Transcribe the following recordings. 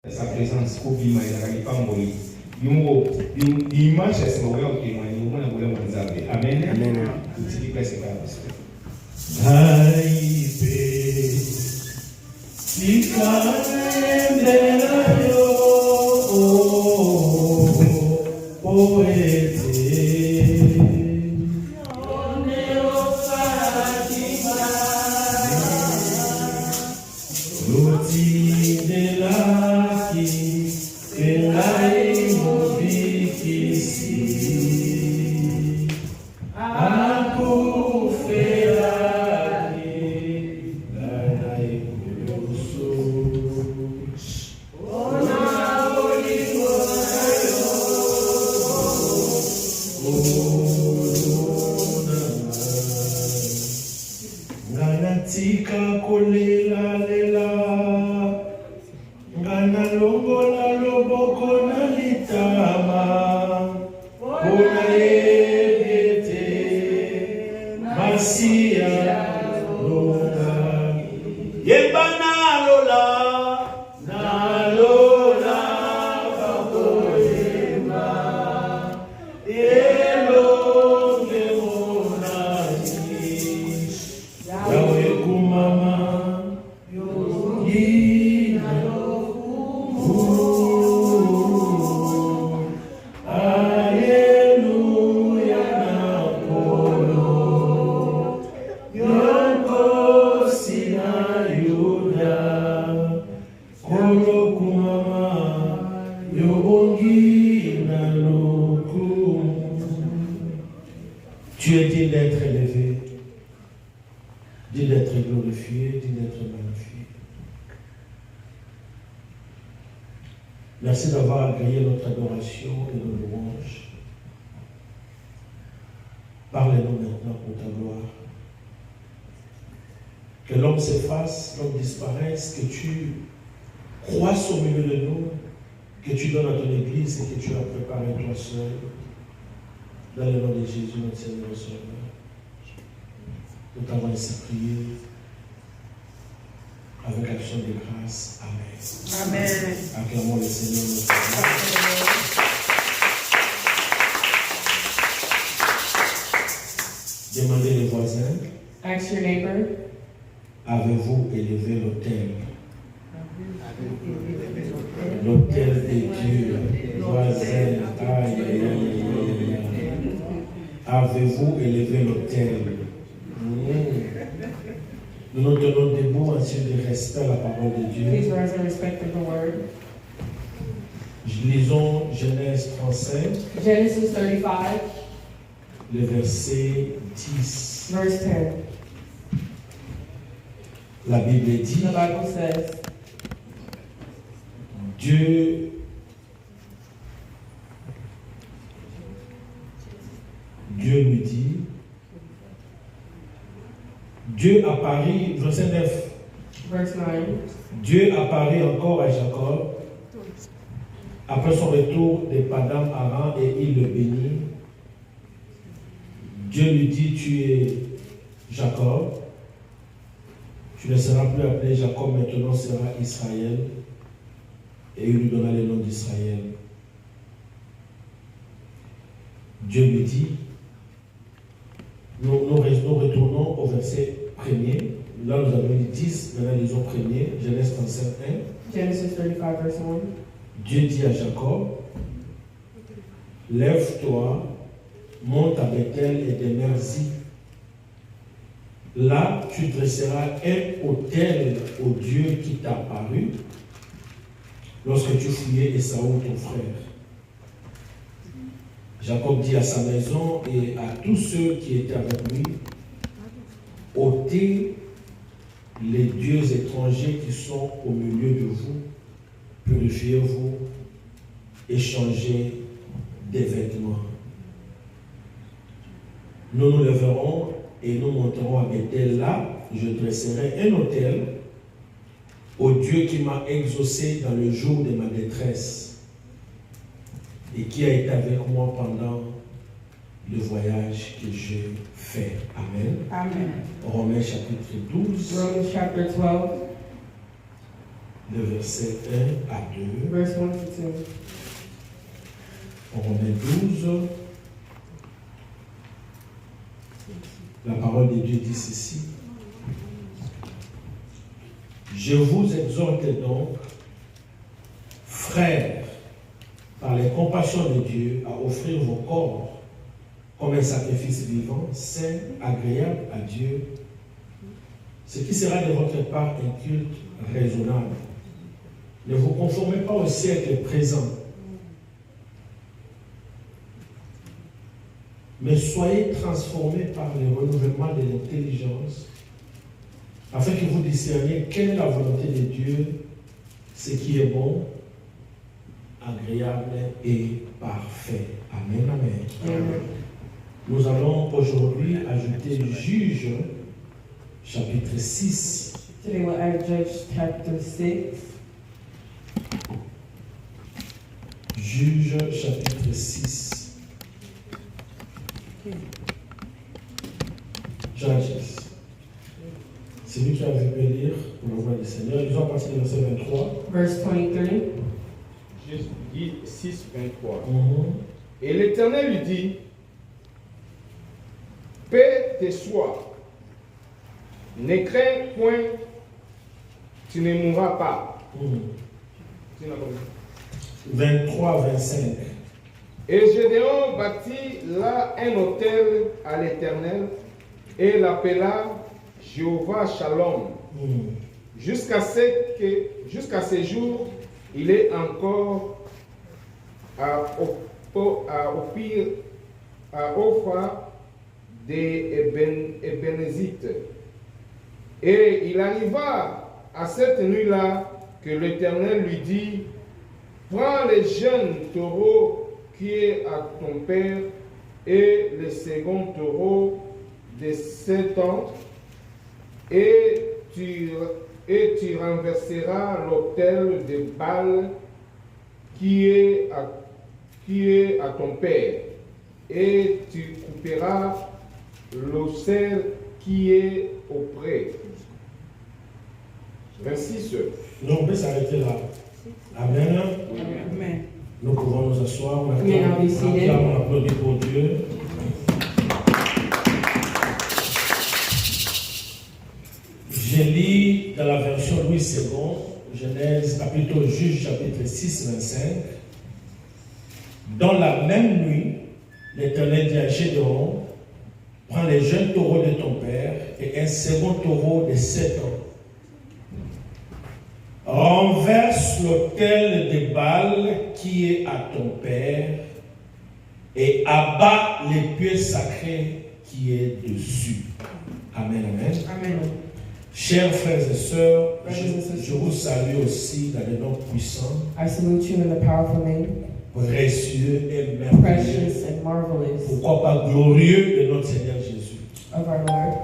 sa présence au bima et pas mourir. L'image est ce qu'on va témoigner, on va vous avez. Amen. Amen. Vous dites que c'est pas possible. Tu es digne d'être élevé, digne d'être glorifié, digne d'être magnifié. Merci d'avoir agréé notre adoration et nos louanges. Parlez-nous maintenant pour ta gloire. Que l'homme s'efface, l'homme disparaisse, que tu croisses au milieu de nous, que tu donnes à ton Église et que tu as préparé toi seul. Dans le nom de Jésus, notre Seigneur et Sauveur, nous t'avons ainsi prié avec action de grâce. Amen. Amen. Acclamons le Seigneur notre Dieu. Demandez les voisins. Ask your neighbor. Avez-vous élevé l'autel? L'autel de Dieu. Voisin. Aïe, aïe, aïe, aïe, aïe. Avez-vous élevé l'autel? Nous nous tenons debout en signe de respect à la parole de Dieu. Please rise in respect of the word. Lisons Genèse 35. Genesis 35. Le verset 10. Verse 10. La Bible dit, The Bible says, Dieu lui dit, Dieu apparut, verset 9, verse 9. Dieu apparut encore à Jacob après son retour de Padam Aram et il le bénit. Dieu lui dit, tu es Jacob, tu ne seras plus appelé Jacob, maintenant sera Israël. Et il lui donna le nom d'Israël. Dieu lui dit, nous retournons au verset 1er. Là, nous avons dit 10, maintenant lisons 1er, Genèse 35, 1. Genesis 35, verse 1. Dieu dit à Jacob, lève-toi, monte à Bethel et demeure-y. Là, tu dresseras un autel au Dieu qui t'a apparu lorsque tu fouillais Esaü, ton frère. Jacob dit à sa maison et à tous ceux qui étaient avec lui, ôtez les dieux étrangers qui sont au milieu de vous, purifiez-vous et changez des vêtements. Nous nous lèverons et nous monterons à Bethel. Là, je dresserai un autel au Dieu qui m'a exaucé dans le jour de ma détresse et qui a été avec moi pendant le voyage que j'ai fait. Amen. Amen. Romains chapitre 12. Romans chapter 12. le verset 1 à 2. Verse 1 to 2. Romains 12. La parole de Dieu dit ceci. Je vous exhorte donc, frères, par les compassions de Dieu, à offrir vos corps comme un sacrifice vivant, saint, agréable à Dieu, ce qui sera de votre part un culte raisonnable. Ne vous conformez pas au siècle présent, mais soyez transformés par le renouvellement de l'intelligence, afin que vous discerniez quelle est la volonté de Dieu, ce qui est bon, agréable et parfait. Amen, amen. Amen. Nous allons aujourd'hui ajouter Juge, chapitre 6. Today we'll add Judges chapter 6. Juge, chapitre 6. Judges. C'est lui qui a vu lire pour le roi du Seigneur. Ils ont passé le verset 23. Verse 23. Juge 6, 23. Et l'Éternel lui dit, paix te soit, ne crains point, tu ne mourras pas. 23, 25. Et Gédéon bâtit là un autel à l'Éternel et l'appela Jéhovah Shalom. Jusqu'à ce jour, il est encore à Opha des Bénézites. Et il arriva à cette nuit-là que l'Éternel lui dit, prends le jeune taureau qui est à ton père et le second taureau de 7 ans, et tu renverseras l'autel de Baal qui est à ton père, et tu couperas l'ocel qui est auprès. 26. Donc on peut s'arrêter là. Amen. Amen. Nous pouvons nous asseoir. On Amen. applaudit pour Dieu. Je lis dans la version Louis II, Genèse, plutôt Juge chapitre 6, 25. Dans la même nuit, l'Éternel dit à Gédéon, prends les jeunes taureaux de ton père et un second taureau de 7 ans. Renverse l'autel de Baal qui est à ton père et abat les pieux sacrés qui est dessus. Amen, amen. Amen. Chers frères et sœurs, je vous salue aussi dans le nom puissant, I salute you in the powerful name, précieux et merveilleux, precious and marvelous pourquoi pas glorieux de notre Seigneur Jésus. of our Lord.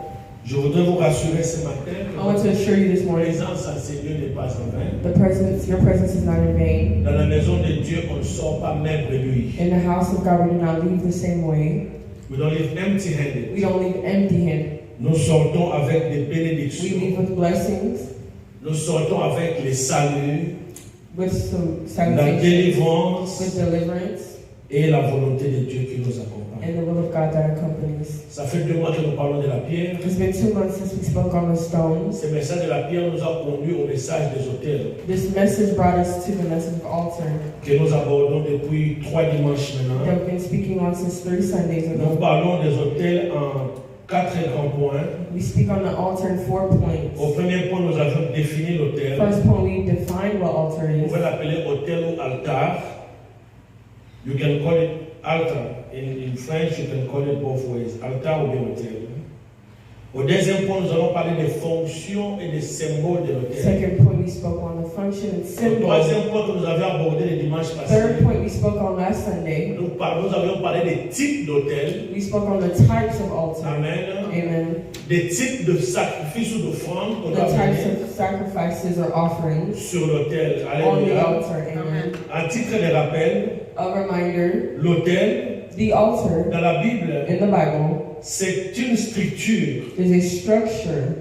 Je voudrais vous rassurer ce matin I want to assure you this que la morning, présence à Seigneur n'est pas en vain. your presence is not in vain. Dans la maison de Dieu, on ne sort pas même de lui. In the house of God, we do not leave the same way. We don't live empty-handed. We don't leave empty-handed. Nous sortons avec des We bénédictions. leave with blessings, Nous sortons avec les saluts, with some la salvation, délivrance with deliverance, et la volonté de Dieu qui nous accompagne. and the will of God that accompanies. Ça fait 2 mois que nous parlons de la pierre. It's been 2 months since we spoke on the stones. Ce message de la pierre nous a conduit au message des autels This message brought us to the message of altar que nous abordons depuis 3 dimanches maintenant. that we've been speaking on since 3 Sundays Nous ago. parlons des autels en 4 grands points. We speak on the altar in 4 Au points. premier point, nous avons défini l'autel. First point, we define what altar Vous is. pouvez l'appeler autel ou altar. You can call it altar. In French, you can call it both ways. Altar ou bien autel. Au deuxième point, nous allons parler des fonctions et des symboles de l'autel. Second point, we spoke on the function and Au symbol. troisième point que nous avions abordé le dimanche passé, Third point, we spoke on last Sunday. nous avions parlé des types d'autels. We spoke on the types of altar. Amen. Amen. Des types de sacrifices ou d'offrandes qu'on The doit types mener of sacrifices or offerings sur l'autel. on the Alléluia. altar. Amen. À titre de rappel, A reminder, l'autel, the altar dans la Bible, in the Bible c'est une structure is a structure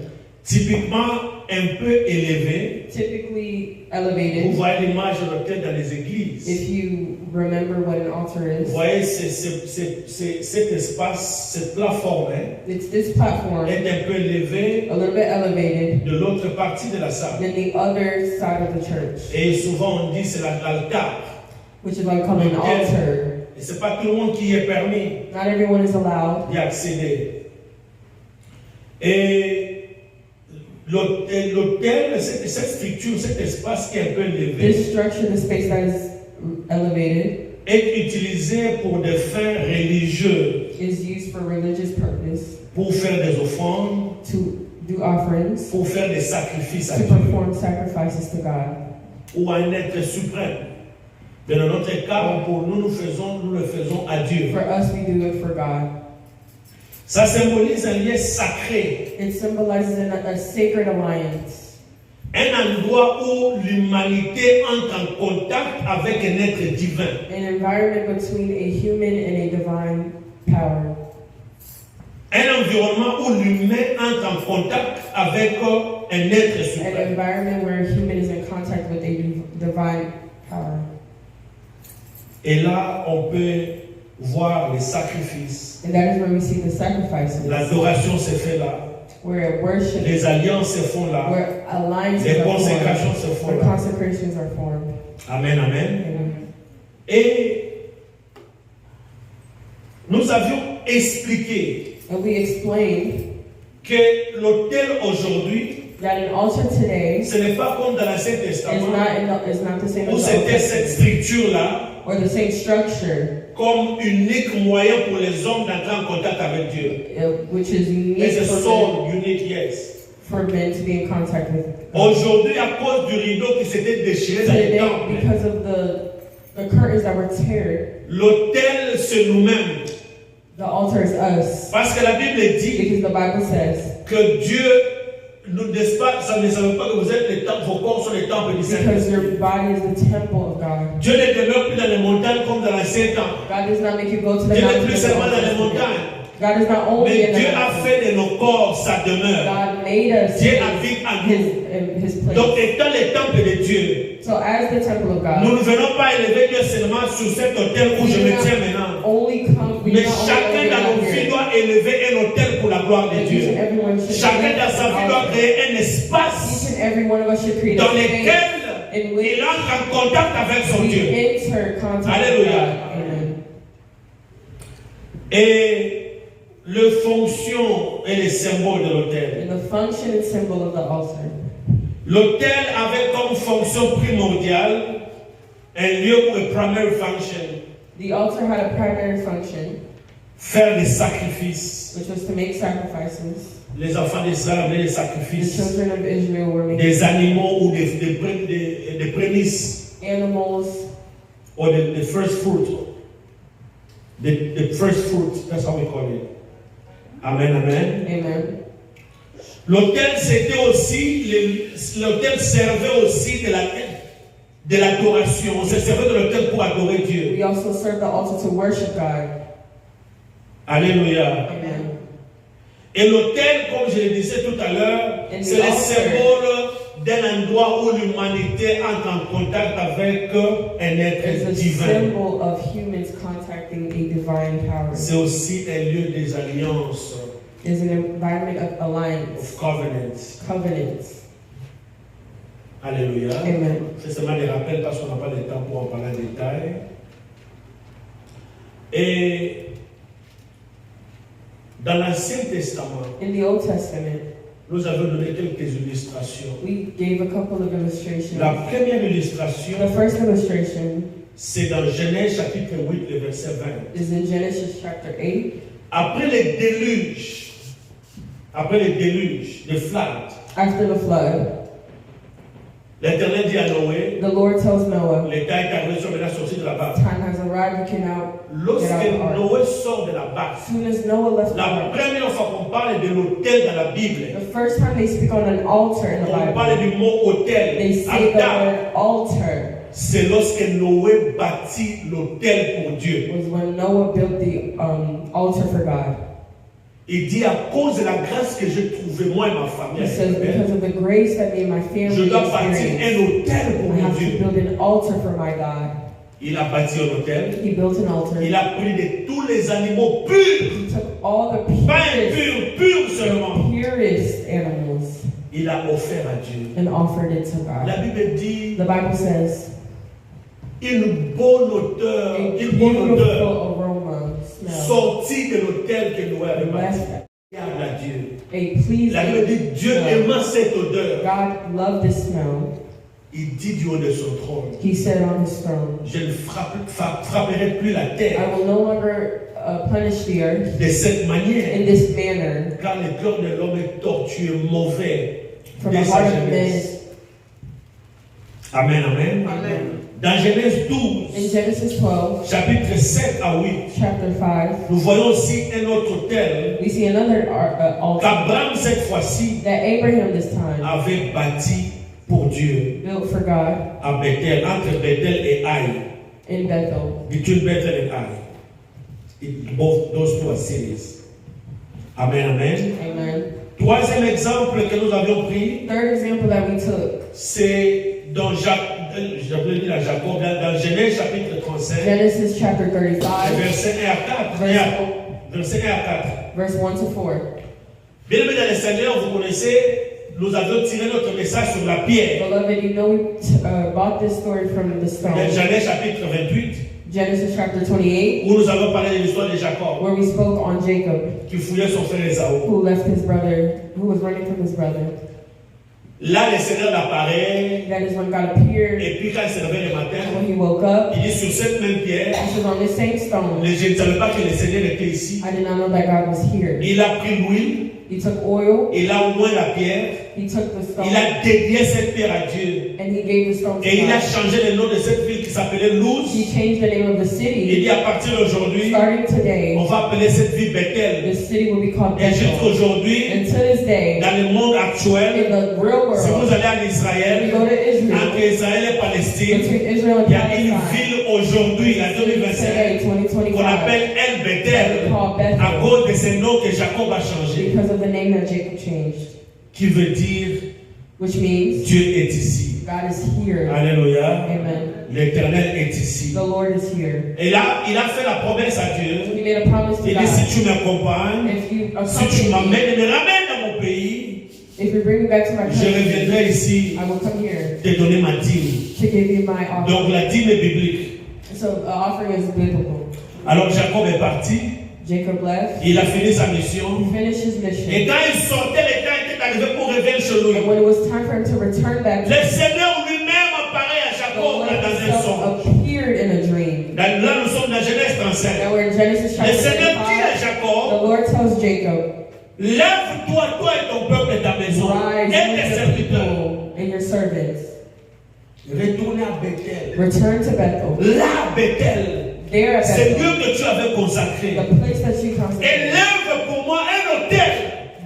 typiquement un peu élevé. typically Vous elevated. voyez l'image de l'autel dans les églises. If you remember what an altar Vous is, voyez cet espace, cette plateforme it's this platform, est un peu élevé a little bit elevated de l'autre partie de la salle. than the other side of the church, Et souvent on dit c'est l'altar. which is why we call it an altar. Et c'est pas tout le monde qui est permis Not everyone is allowed. d'y accéder. Et l'autel, cette structure, cet espace qui est un peu élevé, This structure, the space that is elevated, est utilisé pour des fins religieux, is used for religious purpose, pour faire des offrandes, to do offerings, pour faire des sacrifices à to Dieu perform sacrifices to God, ou à un être suprême. Mais dans notre cas, pour nous le faisons à Dieu. For us, we do it for God. Ça symbolise un lien sacré, It symbolizes a sacred alliance, un endroit où l'humanité entre en contact avec un être divin. an environment between a human and a divine power, Un environnement où l'humain entre en contact avec un être an suprême. environment where a human is in contact with a divine power. Et là, on peut voir les sacrifices. And that is where we see the sacrifices, L'adoration se fait là. where worship, Les alliances se font là. where alliances Les are consécrations formed, se font where là. consecrations are formed. Amen, amen. Amen. Et nous avions expliqué And we explained que l'autel aujourd'hui, that an altar today ce n'est pas comme dans l'Ancien is Testament, not the same où as the Old c'était cette Testament, structure-là or the same structure, comme unique moyen pour les hommes d'entrer en contact avec Dieu. which is unique It's a for soul unique, yes. men to be in contact with God. Aujourd'hui, à cause du rideau qui s'était déchiré dans le Today, temple, because of the curtains that were teared, l'autel c'est nous-mêmes. the altar is us. Parce que la Bible dit Because the Bible says, que Dieu, nous n'est pas, ça ne savait pas que vous êtes les temples, vos corps sont les temples du because Saint-Esprit. your body is the temple of God. Dieu ne demeure plus dans les montagnes comme dans l'ancien temps. God does not make you go to the Dieu n'est mountains. plus of the seulement Old dans les Testament. montagnes. God is not only Mais in the Dieu a mountains. fait de nos corps sa demeure. God made us Dieu habite en nous. his place. Donc, étant les temples de Dieu, So as the temple of nous God, ne venons pas élever Dieu seulement sur cet autel où je me tiens maintenant. we Mais not only chacun elevate dans God nos vies here, doit élever un autel pour la gloire de but each Dieu. and every one should Chacun dans sa vie doit créer un each espace and every one of us should create a dans space lequel in which il entre en contact avec son we Dieu. enter contact with Alléluia. God. Amen. Et le fonction et les symboles de l'autel. And the function and symbol of the altar. L'autel avait comme fonction primordiale un lieu pour une primary function, The altar had a primary function, faire des sacrifices. which was to make sacrifices. Les enfants d'Israël amenaient des The sacrifices, children of Israel were making des animaux ou des prémices, animals, or the first fruit. The first fruit, that's how we call it. Amen, amen. amen. L'autel c'était aussi, l'autel servait aussi de l'adoration. On se servait de l'autel pour adorer Dieu. We also serve the altar to worship God. Alléluia. Amen. Et l'autel, comme je le disais tout à l'heure, And c'est the le altar. symbole d'un endroit où l'humanité entre en contact avec un It's être a divin. symbol of humans contacting a divine power. C'est aussi un lieu des alliances, It's an environment of alliance, of covenants. covenants. Alléluia. Amen. C'est seulement des rappels parce qu'on n'a pas le temps pour en parler en détail. Et dans l'Ancien Testament, In the Old Testament, nous avons donné quelques illustrations. we gave a couple of illustrations. La première illustration, The first illustration c'est dans Genèse chapitre 8, le verset 20. is in Genesis chapter 8. Après le déluge, le flood, After the flood, l'Éternel dit à Noé, the Lord tells Noah, les temps est arrivé, sont maintenant sortis de la barque. time has arrived, you can now get Lorsque out of the ark. Noé sort de la barque, As soon as Noah left the la ark, première fois qu'on parle de l'autel dans la Bible, the first time they speak on an altar in the on parle Bible, du mot autel, they say the altar. word altar. C'est lorsque Noé bâtit l'autel pour Dieu. Was when Noah built the altar for God. Il dit à cause de la grâce que j'ai trouvée, moi et ma famille, He says, because of the grace that me and my je family dois bâtir experienced, un hôtel pour I mon have to Dieu. build an altar for my God. Il a bâti un hôtel. He built an altar. Il a pris de tous les animaux purs, He took all the pas purest, impurs seulement. purest animals Il a offert à Dieu. and offered it to La God. Bible dit The Bible says, une bonne odeur, a une bonne beautiful odeur aroma smell sortie de l'hôtel que nous avons bâti. left Regarde à Dieu. a pleasing La Bible dit Dieu smell. aimant cette odeur. God loved this smell. Il dit du haut de son trône, He said on his throne, je ne frapperai plus la terre I will no longer punish the earth de cette manière, in this manner, car le cœur de l'homme est tortueux, mauvais, for dès the sa heart of man jeunesse. is. Amen, amen. Amen. Dans Genèse In 12, Genesis 12, chapitre 7 à 8, chapter 5, nous voyons aussi un autre autel we see another altar qu'Abraham, cette fois-ci, that Abraham this time avait bâti pour Dieu built for God à Bethel, entre Bethel et Haï, in Bethel. between Bethel and Haï. Both those two are cities. Amen, amen. Amen. Troisième exemple que nous avions pris, Third example that we took, c'est dans Jacob, dans Genèse chapitre 35, Genesis chapter 35, verset 1 à 4. Verset 1 à 4. verse 1 to 4. Bien aimé dans le Seigneur, vous connaissez, nous avions tiré notre message sur la pierre. Beloved, you know we bought this story from the Dans stone. Genèse chapitre 28, Genesis chapter 28, où nous avons parlé de l'histoire de Jacob, where we spoke on Jacob, qui fouillait son frère Esaü. who left his brother, who was running from his brother. Là, le Seigneur apparaît, That is when God appeared, et puis quand il se réveille le matin, and when he woke up, il dit sur cette même pierre, he says, on this same stone, je ne savais pas que le Seigneur était ici. I did not know that God was here. Il a pris l'huile, He took oil, il a oint la pierre, he took the stone, il a dédié cette pierre à Dieu. and he gave the stone to Et il a God. changé le nom de cette ville qui s'appelait Luz. He changed the name of the Il city. dit à partir d'aujourd'hui, Starting today, on va appeler cette ville Bethel. the city will be called Et Bethel. jusqu'aujourd'hui, And to this day, dans le monde in actuel, the real si vous world, allez en when we Israël, go to entre Israel, Israël et Palestine, between Israel il y and a une Palestine, ville aujourd'hui, en today, 2025, qu'on 2025, appelle El Bethel, called à Bethel, cause de ce nom que Jacob a changé, because of the name that Jacob changed, qui veut dire which means Dieu est ici. God is here. Alléluia. Amen. L'Éternel est ici. The Lord is here. Et là, il a fait la promesse à Dieu. He made a promise to Il dit, si God. tu m'accompagnes, If you si tu accompany me, m'amènes et me ramènes dans mon pays, if you bring me back to my je country, reviendrai ici I will come here te donner ma dîme. to give you my offering. Donc la dîme est biblique. So the offering is biblical. Alors Jacob est parti, Jacob left. il a fini sa mission. He finished his Et mission. quand il sortait, le temps était arrivé pour révéler chez lui. And when it was time for him to return back, Le Seigneur lui-même apparaît à the Jacob Lord là, dans un himself songe. appeared in a dream. Là, nous sommes dans Genèse 35. Now we're in Genesis Le chapter Seigneur dit à 35. The Jacob, Lord tells Jacob, lève-toi, toi et ton peuple et ta maison, rise, et tes you and your serviteurs. people and your servants. Retournez à Bethel. Return to Bethel. Là, Bethel, There at c'est Bethel, Dieu que tu avais consacré. the place that you consecrated. Élève pour moi un hôtel.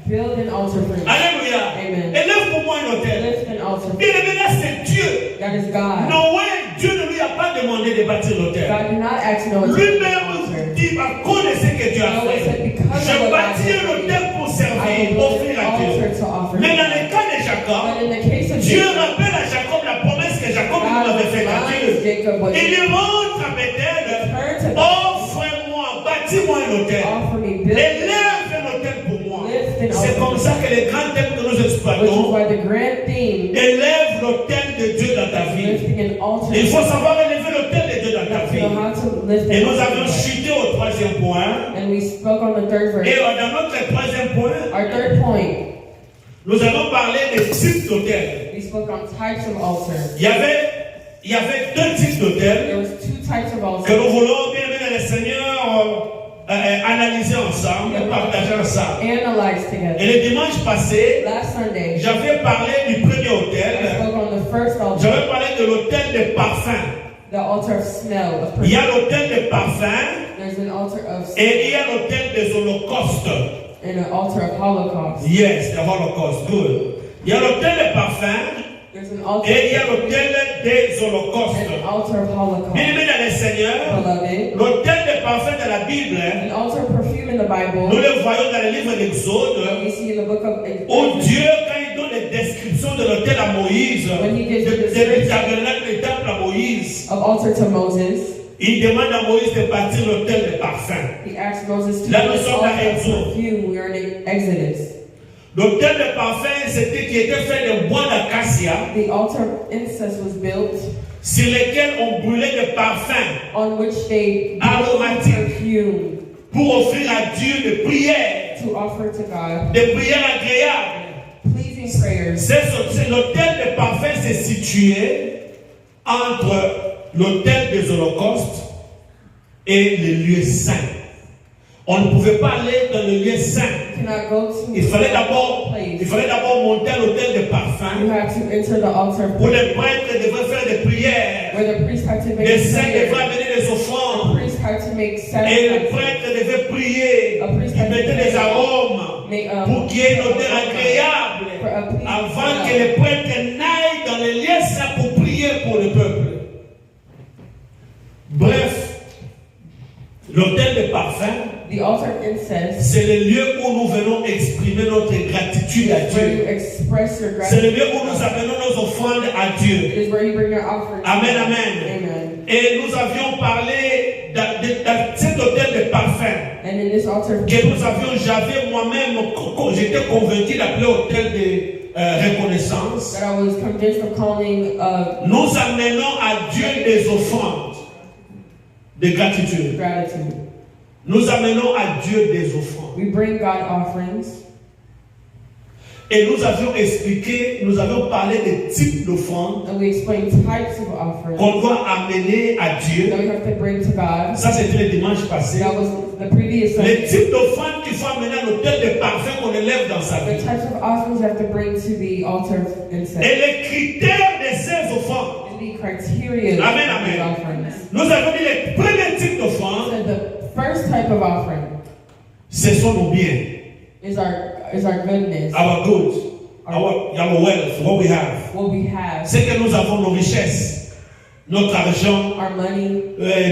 Build an altar for me. Alléluia. Amen. Élève pour moi un hôtel. Lift an altar. Bien aimé, là, c'est Dieu. That is God. Noé, Dieu ne lui a pas demandé de bâtir l'hôtel. God did not ask Noah to build an Lui-même altar. dit, à cause de ce que Dieu a Noah fait, said, because je of what God bâtis did un for me, hôtel pour I servir, will build offrir an à Dieu. altar to offer Mais dans him. le cas de Jacob, But in the case of Dieu Jacob, rappelle à Jacob la promesse que Jacob lui God avait faite à reminds Dieu. Jacob what Il he lui rentre à Bethel, Return to Bethel. offre-moi, bâtis-moi un hôtel. Offer me, build Élève un hôtel pour moi. Lift an C'est altar. comme ça que les grands thèmes que nous which is exploitons, why the grand theme élève l'hôtel de Dieu dans ta vie. lifting an altar. Il faut savoir élever l'autel de Dieu dans ta You vie. know how to lift Et an nous avions altar. chuté au troisième point. And we spoke on the third Et verse. dans notre troisième point, Our third point, nous avons parlé des types d'hôtels. we spoke on types of altars. Il y avait deux types d'hôtels There was two types of que altars nous voulons bien bien le Seigneur analyser ensemble et partager ensemble. analyzed Et together. le dimanche passé, Last Sunday, j'avais parlé du premier I hôtel. spoke on the first altar, J'avais parlé de l'hôtel de parfum. the altar of smell, of Il y a perfume. l'hôtel de parfum There's an altar of et smell il y a l'hôtel des holocaustes. and an altar of Holocaust. Yes, the Holocaust, good. Il y a l'hôtel de parfum There's an altar. Et il y a l'autel des And holocaustes. an altar of Holocaust. Bien-aimés dans le Seigneur, Beloved, l'autel des parfums de la Bible, an altar of perfume in the nous Bible. le voyons dans le livre d'Exode, We see in the book of où Dieu, quand il donne les descriptions de l'autel à Moïse, du tabernacle des temples à Moïse, of altar to Moses. il demande à Moïse de bâtir l'autel des parfums. He asked Moses to Là, nous build an sommes dans altar of Exode. perfume. We are in Exodus. L'autel des parfums, c'était qui était fait de bois d'acacia, The altar of incense was built, sur lesquels on brûlait des parfums on which they Aromatique. perfume pour offrir à Dieu des prières, to offer to God des prières agréables. pleasing prayers. C'est l'autel des parfums s'est situé entre l'autel des holocaustes et les lieux saints. On ne pouvait pas aller dans le lieu saint. You cannot go to Il fallait d'abord place. monter à l'autel des You parfums have to enter the altar où les prêtres devaient faire des prières. where the priest had to make Les saints devaient prayer. amener des The offrandes. priest had to make Et les sacrifices. prêtres devaient prier. Ils mettaient des arômes pour qu'il y ait une odeur agréable avant que les prêtres n'aillent dans les lieux saints pour prier pour le peuple. Bref, l'autel des parfums, The altar of incense c'est le lieu où nous venons exprimer notre gratitude à is where you Dieu. express your C'est le gratitude. lieu où nous amenons nos offrandes à Dieu. It is where you bring your offering. Amen, amen. Amen. Et nous avions parlé de cet hôtel de parfum And in this altar, que nous avions, j'avais moi-même, j'étais convaincu d'appeler hôtel de reconnaissance. that I was convinced of calling Nous amenons à Dieu des offrandes de gratitude. gratitude. Nous amenons à Dieu des offrandes. We bring God offerings. Et nous avions expliqué, nous avions parlé des types d'offrandes And we explain types of offerings qu'on doit amener à Dieu. that we have to bring to God. Ça, c'était le dimanche passé. That was the previous Les Sunday. types d'offrandes qu'il faut amener à l'autel de parfum qu'on élève dans sa The vie. types of offerings you have to bring to the altar of incense. Et les critères de ces offrandes. And the criteria Amen, of these amen. offerings. Nous avons dit les premiers types So d'offrandes, the first type of offering ce sont nos biens. is our goodness, Our goods, our wealth, what we have. what we have, C'est que nous avons nos richesses, notre argent, our money,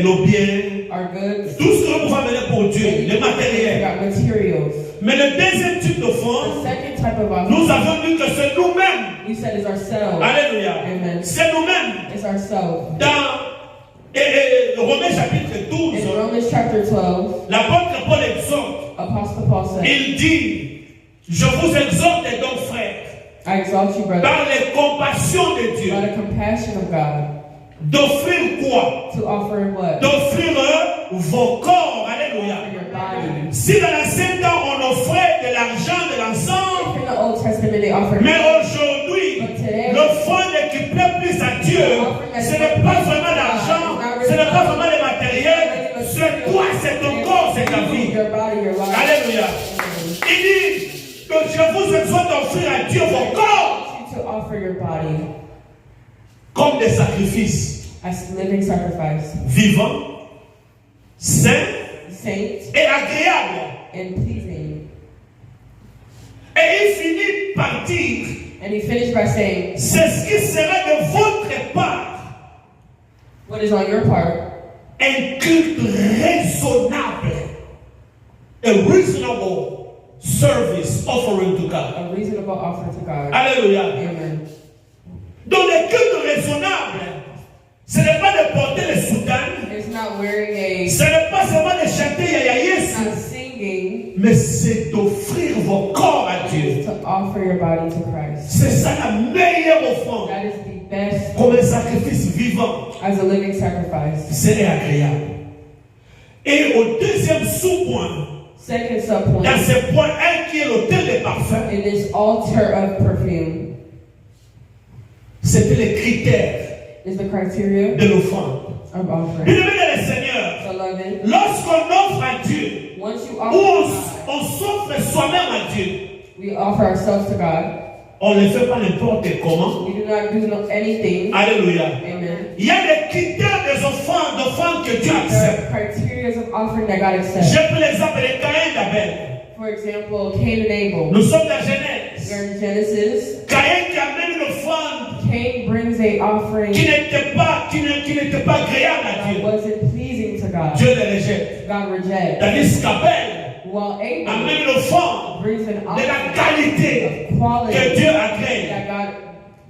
nos biens, our goods. tout ce que nous pouvons amener pour Dieu, les We matériels. got materials. Mais le deuxième type The d'offrande, second type of offering nous avons dit que c'est nous-mêmes. we said is ourselves. Alléluia. Amen. C'est nous-mêmes. It's ourselves. Dans Romains chapitre 12, In Romans chapter 12, l'apôtre Paul exhorte. Apostle Paul said, Il dit, je vous exhorte donc frères, I exalt you, brother, par les compassions de Dieu, by the compassion of God, d'offrir quoi? to offer what? D'offrir vos corps. Alléluia. For your body. Si dans l'ancien temps on offrait de l'argent, de l'encens, In the Old Testament, they offered. mais aujourd'hui, l'offrande qui plaît plus à Dieu, ce n'est pas vraiment l'argent, ce n'est pas vraiment le matériel, c'est toi, c'est ton corps, c'est ta vie. Your body, your life. Alléluia. Il dit que je vous exhorte d'offrir à Dieu vos corps To offer your body comme des sacrifices as living sacrifice, vivants, saints saint et agréables. and pleasing. Et il finit par dire, And he finished by saying, c'est ce qui sera de votre part what is on your part, un culte raisonnable, a reasonable service offering to God. a reasonable offer to God. Alléluia. Amen. Donc le culte raisonnable, ce n'est pas de porter les soutanes, It's not wearing ce n'est pas seulement de chanter Yaya it's Yesu, not singing, mais c'est d'offrir vos corps à Dieu. it's to offer your body to Christ. C'est ça la meilleure offrande, That is the best comme un sacrifice vivant. as a living sacrifice. C'est agréable. Et au deuxième sous-point, Second subpoint, dans ce point 1 qui est l'autel des parfums, in this altar of perfume, c'était les critères is the criteria de l'offrande. of offering. Bien-aimés dans le Seigneur, Beloved, lorsqu'on offre à Dieu, once you ou offer God, on s'offre soi-même à Dieu, we offer ourselves to God. on ne le fait pas n'importe comment. We do not do anything. Alléluia. Amen. Il y a des critères des offrandes que Dieu There accepte. are criteria of offering that God accepts. J'ai pris l'exemple de Caïn et d'Abel. For example, Cain and Abel. Nous sommes dans We're Genèse. in Genesis. Caïn qui amène une offrande Cain brings a offering qui n'était pas agréable à that Dieu. wasn't pleasing to God. Dieu les rejette. God rejects. Tandis qu'Abel While Abel amène l'offrande brings an de la offering qualité of quality que Dieu agrée. that God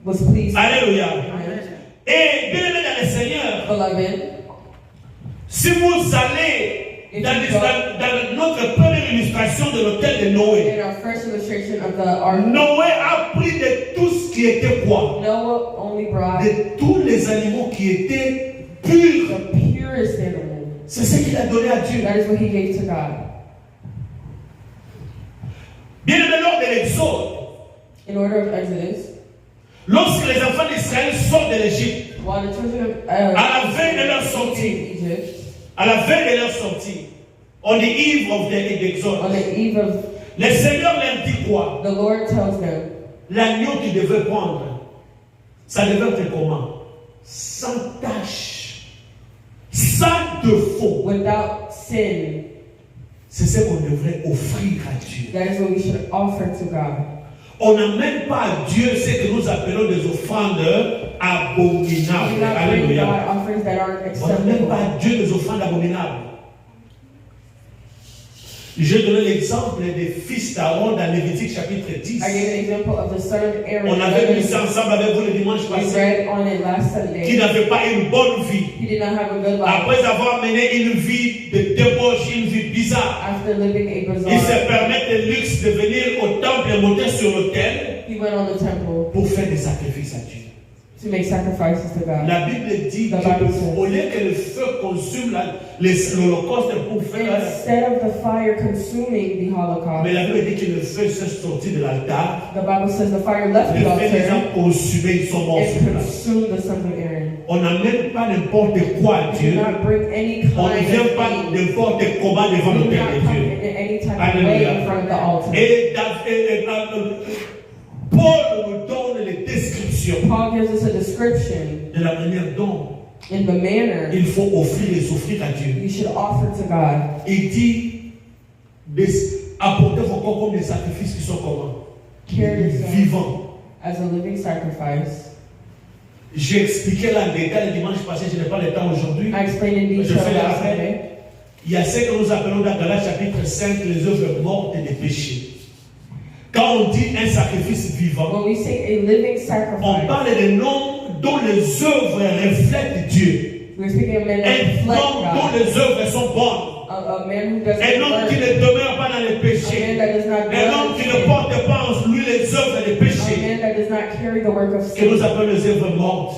was pleased with. Alléluia. Amen. Et bien aimé dans le Seigneur, Beloved, si vous allez dans notre première illustration de l'hôtel de Noé, in our first illustration of the ark, Noé a pris de tout ce qui était quoi? Noah only brought De tous les animaux qui étaient purs. the purest animal. C'est ce qu'il a donné à Dieu. That is what he gave to God. Bien aimé lors de l'Exode, In order of Exodus, lorsque les enfants d'Israël sortent de l'Égypte, while the children of à la veille de leur sortie, Egypt, à la veille de leur sortie, on the eve of the on Exode, the eve of le Seigneur leur dit quoi? the Lord tells them, L'agneau qu'ils devaient prendre, ça devait être comment? Sans tache, sans défaut. without sin. C'est ce qu'on devrait offrir à Dieu. That is what we should offer to God. On n'amène pas à Dieu ce que nous appelons des offrandes We abominables. do not bring Alléluia. God offerings that aren't On n'amène pas acceptable. à Dieu des offrandes abominables. Je donne l'exemple des fils d'Aaron dans Lévitique chapitre 10. I gave an example of the son of Aaron. On avait vu ça ensemble avec vous le dimanche We passé. read on it last Qui Sunday. n'avait pas une bonne vie. He did not have a good life. Après avoir mené une vie de débauche, une vie bizarre. After living a Il se bizarre, permet le luxe de venir au temple et monter sur l'autel he went on the temple pour faire des sacrifices à Dieu. to make sacrifices to God. La Bible dit The Bible says, qu'au lieu que le feu consume l'holocauste pour faire. Instead of the fire consuming the Mais Holocaust, la Bible dit que le feu s'est sorti de l'altar. the Bible says the fire left Le the feu les altar a consumés, ils sont morts sur and place. consumed the sons of Aaron. On n'amène pas n'importe quoi à Do Dieu. not bring any On ne kind vient of pas thing. n'importe comment devant Do l'autel not de come Dieu. in any type of Alléluia. way in front of the altar. Et Paul nous donne les descriptions Paul gives us a description de la manière dont in the manner il faut offrir à Dieu. you should offer to God. Il dit apportez vos corps comme des sacrifices qui sont comment? Carry yourself Vivants. as a living sacrifice. J'ai expliqué là en détail le dimanche passé, je n'ai pas le temps aujourd'hui. I explained in Je detail fais le last rappel. Sunday. Il y a ce que nous appelons dans Galates chapitre 5 les œuvres mortes des péchés. Quand on dit un sacrifice vivant, When we say a living on sacrifice, parle de noms dont les œuvres reflètent Dieu. we're speaking of men that Un reflect homme dont God. les œuvres sont bonnes. A man who doesn't Un homme qui burn. ne demeure pas dans les A man péchés. that does not Un homme dwell qui in ne sin. porte pas en lui les œuvres des A péchés. man that does not carry the work of Que nous sin. appelons les œuvres mortes.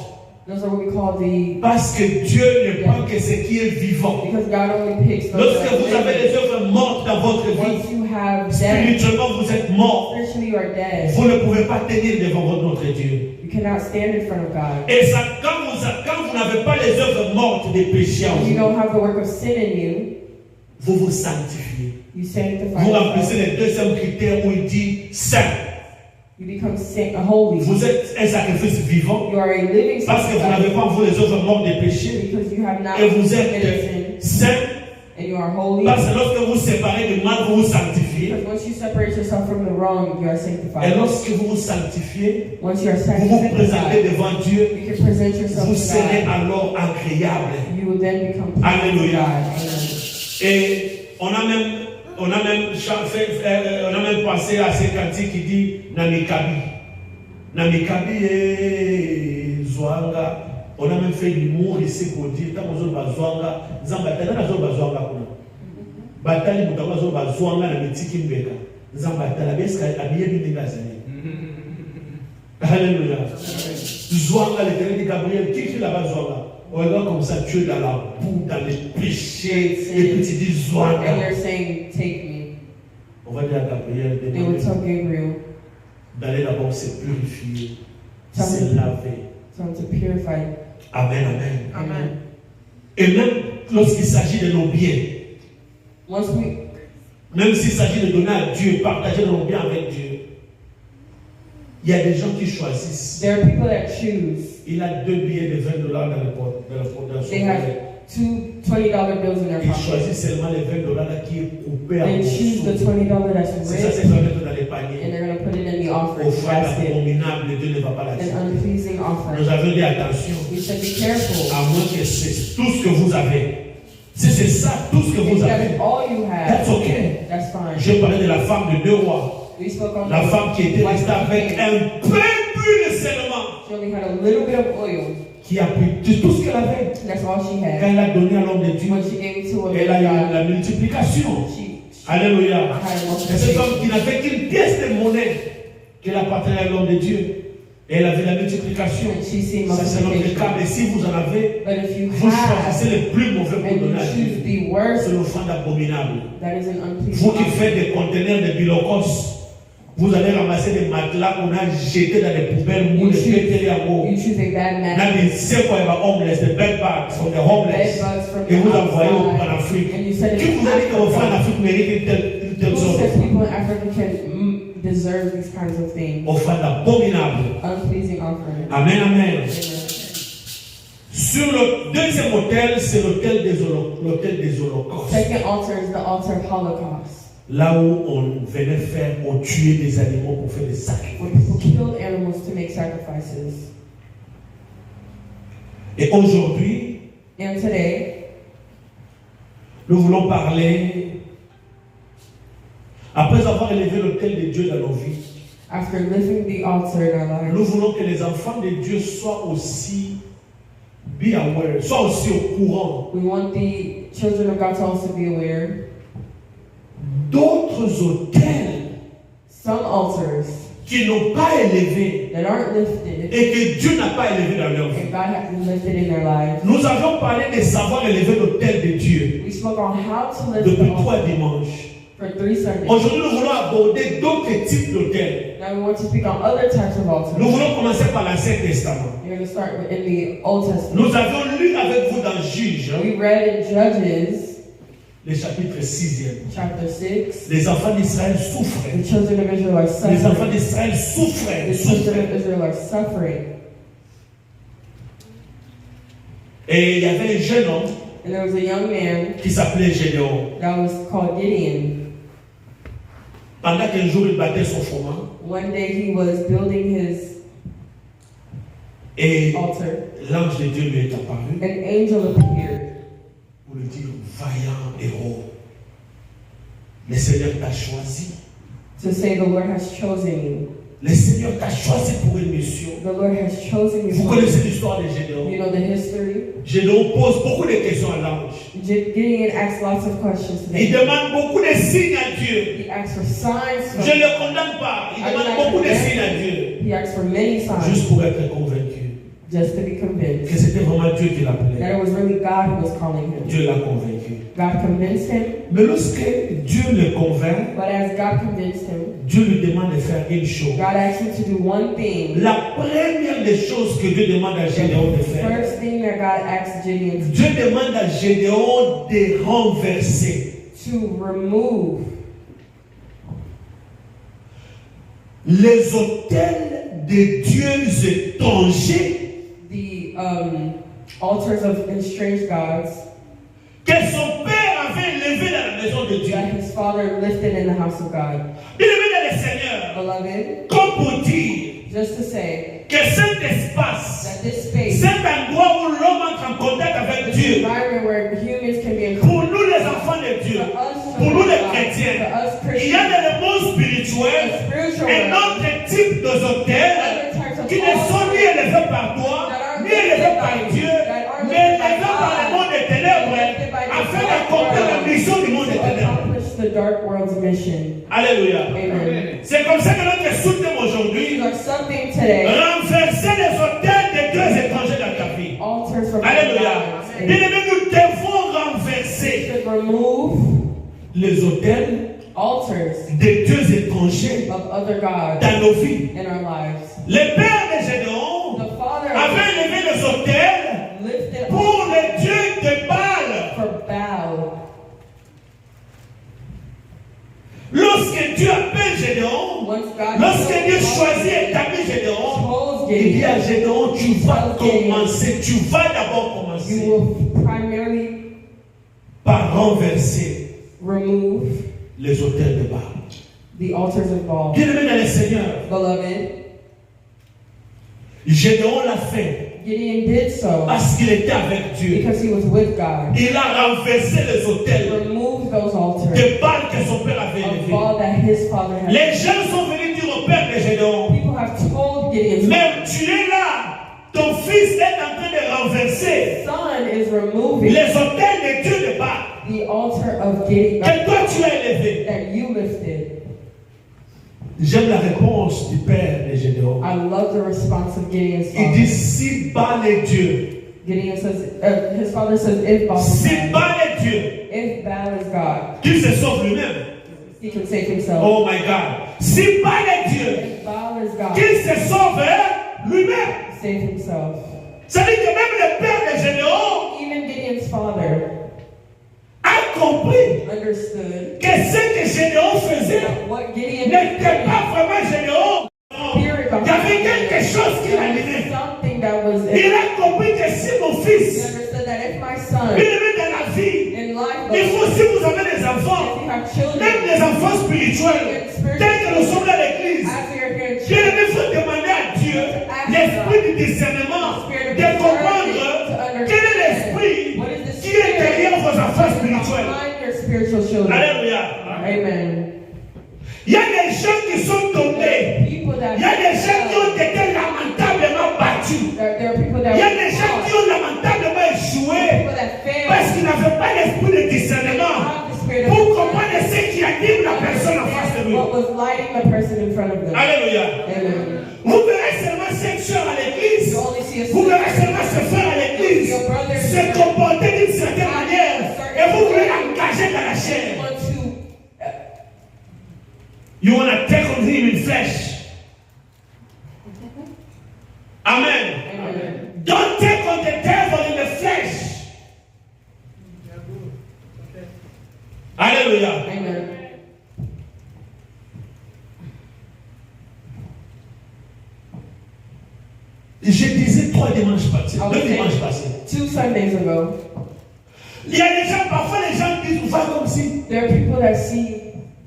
Those are what we call the, Parce que Dieu ne prend que ce qui est vivant. because God only picks those Lorsque that vous are avez les living. œuvres mortes dans votre vie, Once you have death, spirituellement vous êtes mort. spiritually you are dead. Vous ne pouvez pas tenir devant notre Dieu. You cannot stand in front of God. Et ça, quand vous n'avez pas les œuvres mortes des péchés en If you vous, don't have the work of sin in you, vous vous sanctifiez. you sanctify Vous remplissez yourself. les deuxième critère où il dit saint. You become holy. Vous êtes un sacrifice vivant You are a living parce que vous n'avez sacrifice pas en vous les œuvres mortes des péchés. because you have not Et vous committed êtes sin saint and you are holy. parce que lorsque vous vous séparez du mal, vous vous sanctifiez. Because once you separate yourself from the wrong, you are Et sanctified. lorsque vous vous sanctifiez, Once you are vous vous présentez sanctified, devant Dieu, you can present yourself vous to serez God. alors agréable. You will then become pleasing to Alléluia. God. Amen. Et on a même pensé à ce cantique qui dit Namikabi. Namikabi et Zwanga. On a même fait l'humour ici pour dire tant qu'on a Zwanga, Zambatana na Zwanga kuna. Batali mutawa zo Zwanga na mitiki mbeka. Zambatana beska abiye bindinga zani. Alléluia. Zwanga l'éternel dit Gabriel, qui là-bas Zwanga? On regarde comme ça, tu es dans la boue, dans les péchés, et puis tu dis And Zwanga. you're saying, take me. On va dire à Gabriel They would tell Gabriel, d'aller d'abord se purifier, Ça se me- laver. tell him to purify. Amen, amen. Amen. Et même lorsqu'il s'agit de nos biens, Once we, même s'il s'agit de donner à Dieu, partager nos biens avec Dieu, il y a des gens qui choisissent. there are people that choose. Il a 2 billets de $20 dans son They have pocket. two $20 bills in their Il pocket. choisit seulement les $20 là qui est coupé à They choose the morceaux. $20 that's C'est ça, c'est ripped, qu'on mettre dans les and paniers. they're going to put it in the offering, Offrande basket, abominable, Dieu ne va pas l'accepter. an unpleasing offering. Nous avons dit attention, We should be careful. à moins que c'est tout ce que vous avez. Si c'est ça, tout ce que vous If avez, that's all you that's have, okay. that's fine. J'ai parlé de la femme de 2 rois. We spoke on La femme qui était wife restée of the avec king. un peu d'huile seulement, She only had a little bit of oil. qui a pris tout ce qu'elle avait. That's all she Quand had. elle a donné à l'homme de Dieu, When she gave it to a elle a eu man of la multiplication. God, she Alléluia. had a Et cette multiplication. femme qui n'avait qu'une pièce de monnaie qu'elle appartenait à l'homme de Dieu. Et elle avait la multiplication. And she seen Ça c'est notre multiplication. cas. Mais si vous en avez, But if you vous have choisissez le plus mauvais pour and donner you à choose Dieu. the worst, C'est l'offrande abominable. that is an unpleasing Vous qui offering. faites des conteneurs de bilocos, vous allez ramasser des matelas qu'on a jetés dans des poubelles moules, des pétélés à eau. You choose a bad Là, match. mais c'est quoi, les homeless, des bed bugs, sont des Bed homeless. bugs from Et the vous envoyez en outside. Afrique. And you send Qui it vous a dit que vos frères en to Afrique méritent une telle Who sorte says d'offrande? people in Africa can deserve these kinds of things? Offrande abominable. Unpleasing offering. Amen, amen. Amen. Sur le deuxième autel, c'est l'autel des holocaustes. Second altar is the altar of Holocaust, Là où on venait faire, on tuait des animaux pour faire des where sacrifices. people killed animals to make sacrifices. Et aujourd'hui, And today, nous voulons parler, après avoir élevé l'autel de Dieu dans nos vies, after lifting the altar in our nous lives, voulons que les enfants de Dieu soient aussi be aware, soient aussi au courant we want the children of God to also be aware. d'autres autels Some altars qui n'ont pas élevé that aren't lifted et que Dieu n'a pas élevé dans leur vie. and God hasn't lifted in their lives. Nous avions parlé de savoir élever l'autel de Dieu We spoke on how to lift the depuis altar 3 dimanches. for 3 Sundays. Aujourd'hui, nous voulons aborder d'autres types d'autels. Now we want to speak on other types of Nous altars. voulons commencer par l'Ancien Testament. We're going to start in the Old Testament. Nous avions lu avec vous dans Juges, We read in Judges le chapitre 6e. chapter 6. Les enfants d'Israël The souffraient. children of Israel are Les enfants suffering. d'Israël souffraient. The children souffraient. of Israel are suffering. Et il y avait un jeune homme And there was a young man qui s'appelait Gédéon. that was called Gideon. Pendant qu'un jour il battait son fourment, One day he was building his et altar. l'ange de Dieu lui est apparu An angel appeared pour lui dire, vaillant héros, le Seigneur t'a choisi. to say, the Lord has chosen you. Le Seigneur t'a choisi pour une mission. The Lord has chosen you. Vous connaissez l'histoire de Gédéon. You know the history. Gédéon pose beaucoup de questions à l'ange. Gideon asks lots of questions to Il them. demande beaucoup de signes à Dieu. He asks for signs. Je ne le condamne pas. Il demande beaucoup de signes à Dieu. He asks for many signs Juste pour être convaincu just to be que convinced c'était vraiment Dieu qui that l'appelait. it was really God who was calling him. Dieu l'a convaincu. God convinced him, Mais lorsque Dieu le convainc, but as God convinced him, Dieu lui demande de faire une chose. God asked him to do one thing. La première des choses que Dieu demande à Gédéon de The faire, first thing that God asked Gideon Dieu demande à Gédéon de renverser to remove les autels de dieux étrangers the altars of estranged gods que son père avait élevés dans la maison de Dieu. that his father lifted in the house of God. Bien-aimé dans le Seigneur, Beloved, comme pour dire just to say que cet espace, that this space, cet endroit où l'homme entre en contact avec this Dieu, environment where humans can be in pour nous les enfants de Dieu, for us pour nous les for chrétiens, us il y a Christians, des mondes spirituels a spiritual et realm, d'autres types d'hôtels other types of qui ne sont ni altars élevés par toi, ni élevés par Dieu, mais élevés par le monde des ténèbres, afin d'accomplir la mission du monde des to ténèbres. accomplish the dark world's mission. Alléluia. Amen. C'est comme ça que notre sous-thème aujourd'hui, These are something today, renverser les hôtels des dieux étrangers dans ta vie. altars from Alléluia. God. Bien aimé, nous devons renverser To remove les hôtels altars des dieux étrangers of other gods dans nos vies. in our lives. Le père de Gédéon The father avait élevé les hôtels lifted pour les dieux de Baal. for Baal. Lorsque Dieu appelle Gédéon, Once God lorsque Dieu choisit et établit Gédéon, chose il dit à Gideon, Gédéon, tu vas commencer, tu vas d'abord you commencer will primarily par renverser remove les hôtels de Baal. The altars involved. Bien-aimés dans le Seigneur, Beloved, Gédéon l'a fait Gideon did so parce qu'il était avec Dieu. because he was with God. Il a renversé les He autels removed those altars de Baal que son père avait of élevés. Baal that his father had. Les gens sont venus dire au père de Gédéon, People have told Gideon's même tu es là, ton fils est en train de renverser son is removing les autels de Dieu de Baal the altar of Gideon que toi tu as élevé. that you lifted. J'aime la réponse du père de Gédéon. I love the response of Gideon's Il dit father. si Baal est Dieu, Gideon says, his father says, if Baal is si God, Baal est Dieu, if Baal is God, qu'il se sauve lui-même. he can save himself. Oh my God. Si Baal est Dieu, If Baal is God, qu'il se sauve lui-même. save himself. Ça veut dire que même le père de Gédéon Even Gideon's father a compris understood que ce que Gédéon faisait that what Gideon n'était pas vraiment Gédéon. spirit Il y avait quelque chose qui l'animait. something that was Il a compris que si mon he fils, understood that if my son il est dans la vie, in life il faut, goes, si vous avez des enfants, if you have children, même des enfants spirituels, tels que nous sommes dans l'église, as we are here in bien church, aimé, il faut demander à Dieu l'esprit du discernement, de comprendre quel est l'esprit qui est derrière vos enfants spirituels. behind your spiritual children. Alléluia. Amen. Il y a des gens qui sont tombés. People that Il y a des gens qui ont été lamentablement battus. there are people that Il y a des gens qui ont lamentablement échoué people that fail parce qu'ils n'avaient pas l'esprit de discernement have the spirit of pour comprendre ce qui anime la personne en face de lui. what was lighting the person in front of them. Alléluia. Amen. Vous verrez seulement cette soeur à l'église. You only see a Vous verrez seulement ce frère à l'église se comporter d'une certaine manière et vous voulez l'engager dans la chair. want to You want to take on him in flesh. Amen. Amen. Don't take on the devil in the flesh. Alléluia. Amen. Je disais 3 dimanches passés. I was 2 dimanches saying passés. 2 Sundays ago, Il y a des gens, parfois les gens disent, va comme si. there are people that see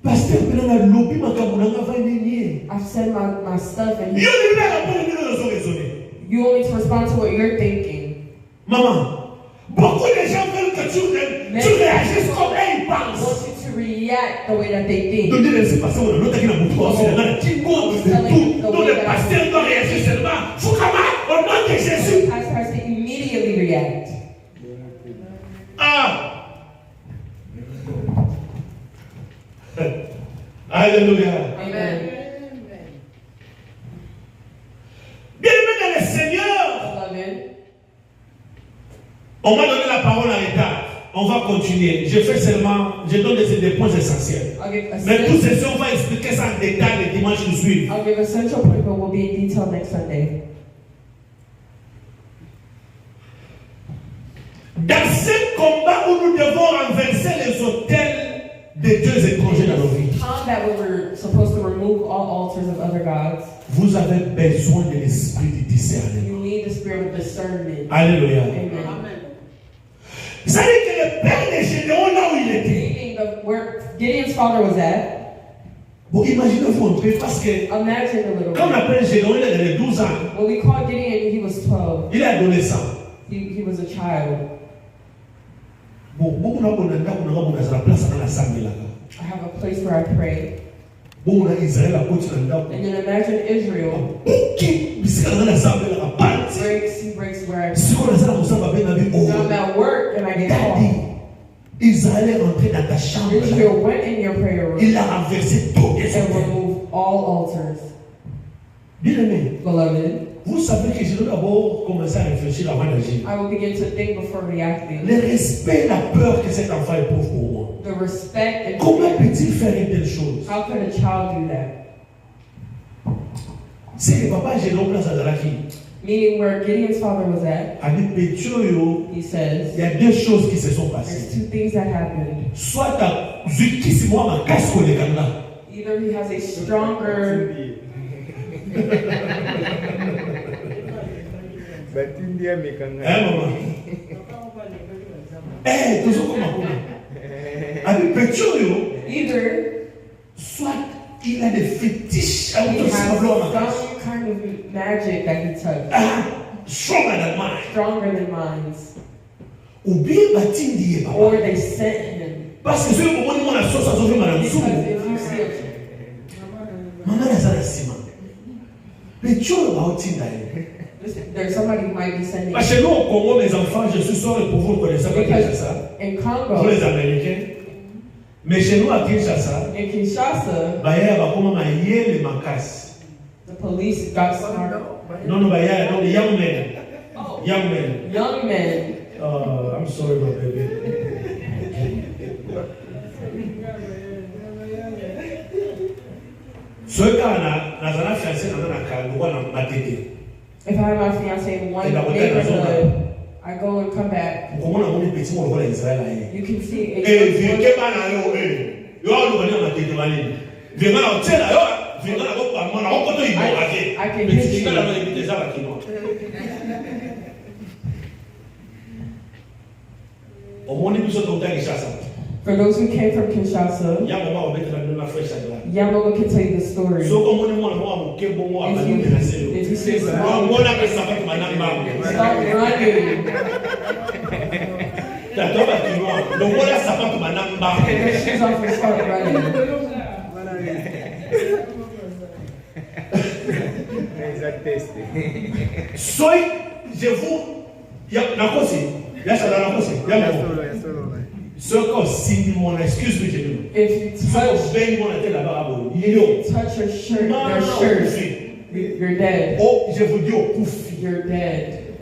Pasteur, il a lobby, ma camouflage va venir. I've said my stuff and Il y a des gens qui raisonner. you only need to respond to what you're thinking. Maman, beaucoup de gens veulent que tu réagisses comme eux ils I pensent. want you to react the way that they think. Donc, c'est passé, on a l'autre qui n'a pas beaucoup aussi, dans le Tingo, tout. Donc, le pasteur doit réagir seulement. Faut comment, au nom de Jésus. The pastor has to immediately react. Ah! Alléluia. Amen. Bien-aimé dans le Seigneur, Beloved, on m'a donné la parole en retard. On va continuer. Je donne des points essentiels. I'll give Mais tout ceci, on va expliquer ça en détail le dimanche qui suit. I'll give a central point, but we'll be in detail next Sunday. Dans ce combat où nous devons renverser les autels de dieux étrangers dans nos vies, Combat where we're supposed to remove all altars of other gods. vous avez besoin de l'esprit du discernement. You need the spirit of discernment. Alléluia. Amen. Vous savez que le père de Gédéon, là où il était, Meaning of where Gideon's father was at. bon, imaginez-vous un peu, parce que Imagine a little quand on bit. appelle Gédéon, il avait 12 ans. When we called Gideon, he was 12. Il est adolescent. He was a child. Bon, beaucoup de gens ont la place dans la salle là. I have a place where I pray. Bon, on a Israël à côté de là. And then imagine Israel Qui, puisque dans la salle là, pas. he breaks where I Si on a ça dans sa babé, on a vu, oh, I'm at work and I get Daddy, called. Israël est rentré dans ta chambre. là. Israel went in your prayer room Il a renversé tous les and autels. removed all altars. Bien aimé, Beloved, vous savez que je dois d'abord commencer à réfléchir avant d'agir. I will begin to think before reacting. Le respect, la peur que cet enfant éprouve pour moi. The respect and Comment fear. peut-il faire une telle chose? How could a child do that? C'est que papa, j'ai l'homme place à la fille. Meaning where Gideon's father was at, Avec Pétio, he says, il y a 2 choses qui se sont there's passées. 2 things that happened. Soit à Zukisi, moi, ma casse les canards. Either he has a stronger, Hein, maman? Eh, toujours comme un Avec Pétio, either soit il magic that he touched, stronger than mine. stronger than mine's. Ou bien batindi ye Or papa. they sent him. Parce que ceux qui ont mon sauce à sauver madame Because Soumou. if you see a Maman a ça la ciment. Mais tu as un tinda. there's somebody who might be sending. Parce que nous au Congo, mes enfants, je suis sûr que pour vous connaissez pas Kinshasa. In Pour Congo, les Américains. Mais chez nous à Kinshasa, in Kinshasa, baya bakoma mayele makasi. the police got smart. Non, baya, non, young men. Oh, Young men. young men. I'm sorry, my baby. Ce cas na fiancé na kalwa na matete. If I have my fiance in one Et la hotel neighborhood, I go and come back. Comment on a petit mo la Israël You can see Eh, a viens que bana yo yo lo bana matete bani. Viens na tela yo, viens na ko pa mo na ko to ibo ake. I can Mais hit tu you. la bana bi déjà ba kino. Au monde biso to ta Kinshasa. For those who came from Kinshasa, Ya mama obetela na fresh agla. Yamama can tell you the story. So comme on mo na mo ke bo mo abanu na selo. If you see Mo someone, mo na pesa pa manamba. start running. Tatoba kino. Lo mo na sapato manamba. Take your shoes off and start running. Soy, je vous, ya nakosi, ya sada nakosi, ya mo. Ce qu'on signe mon excuse me Jésus. If you Touch ben mon tête là-bas à vous. Yo. touch your shirt, Non, their non, shirts, non. you're dead. Oh, je vous dis au koufi. You're dead.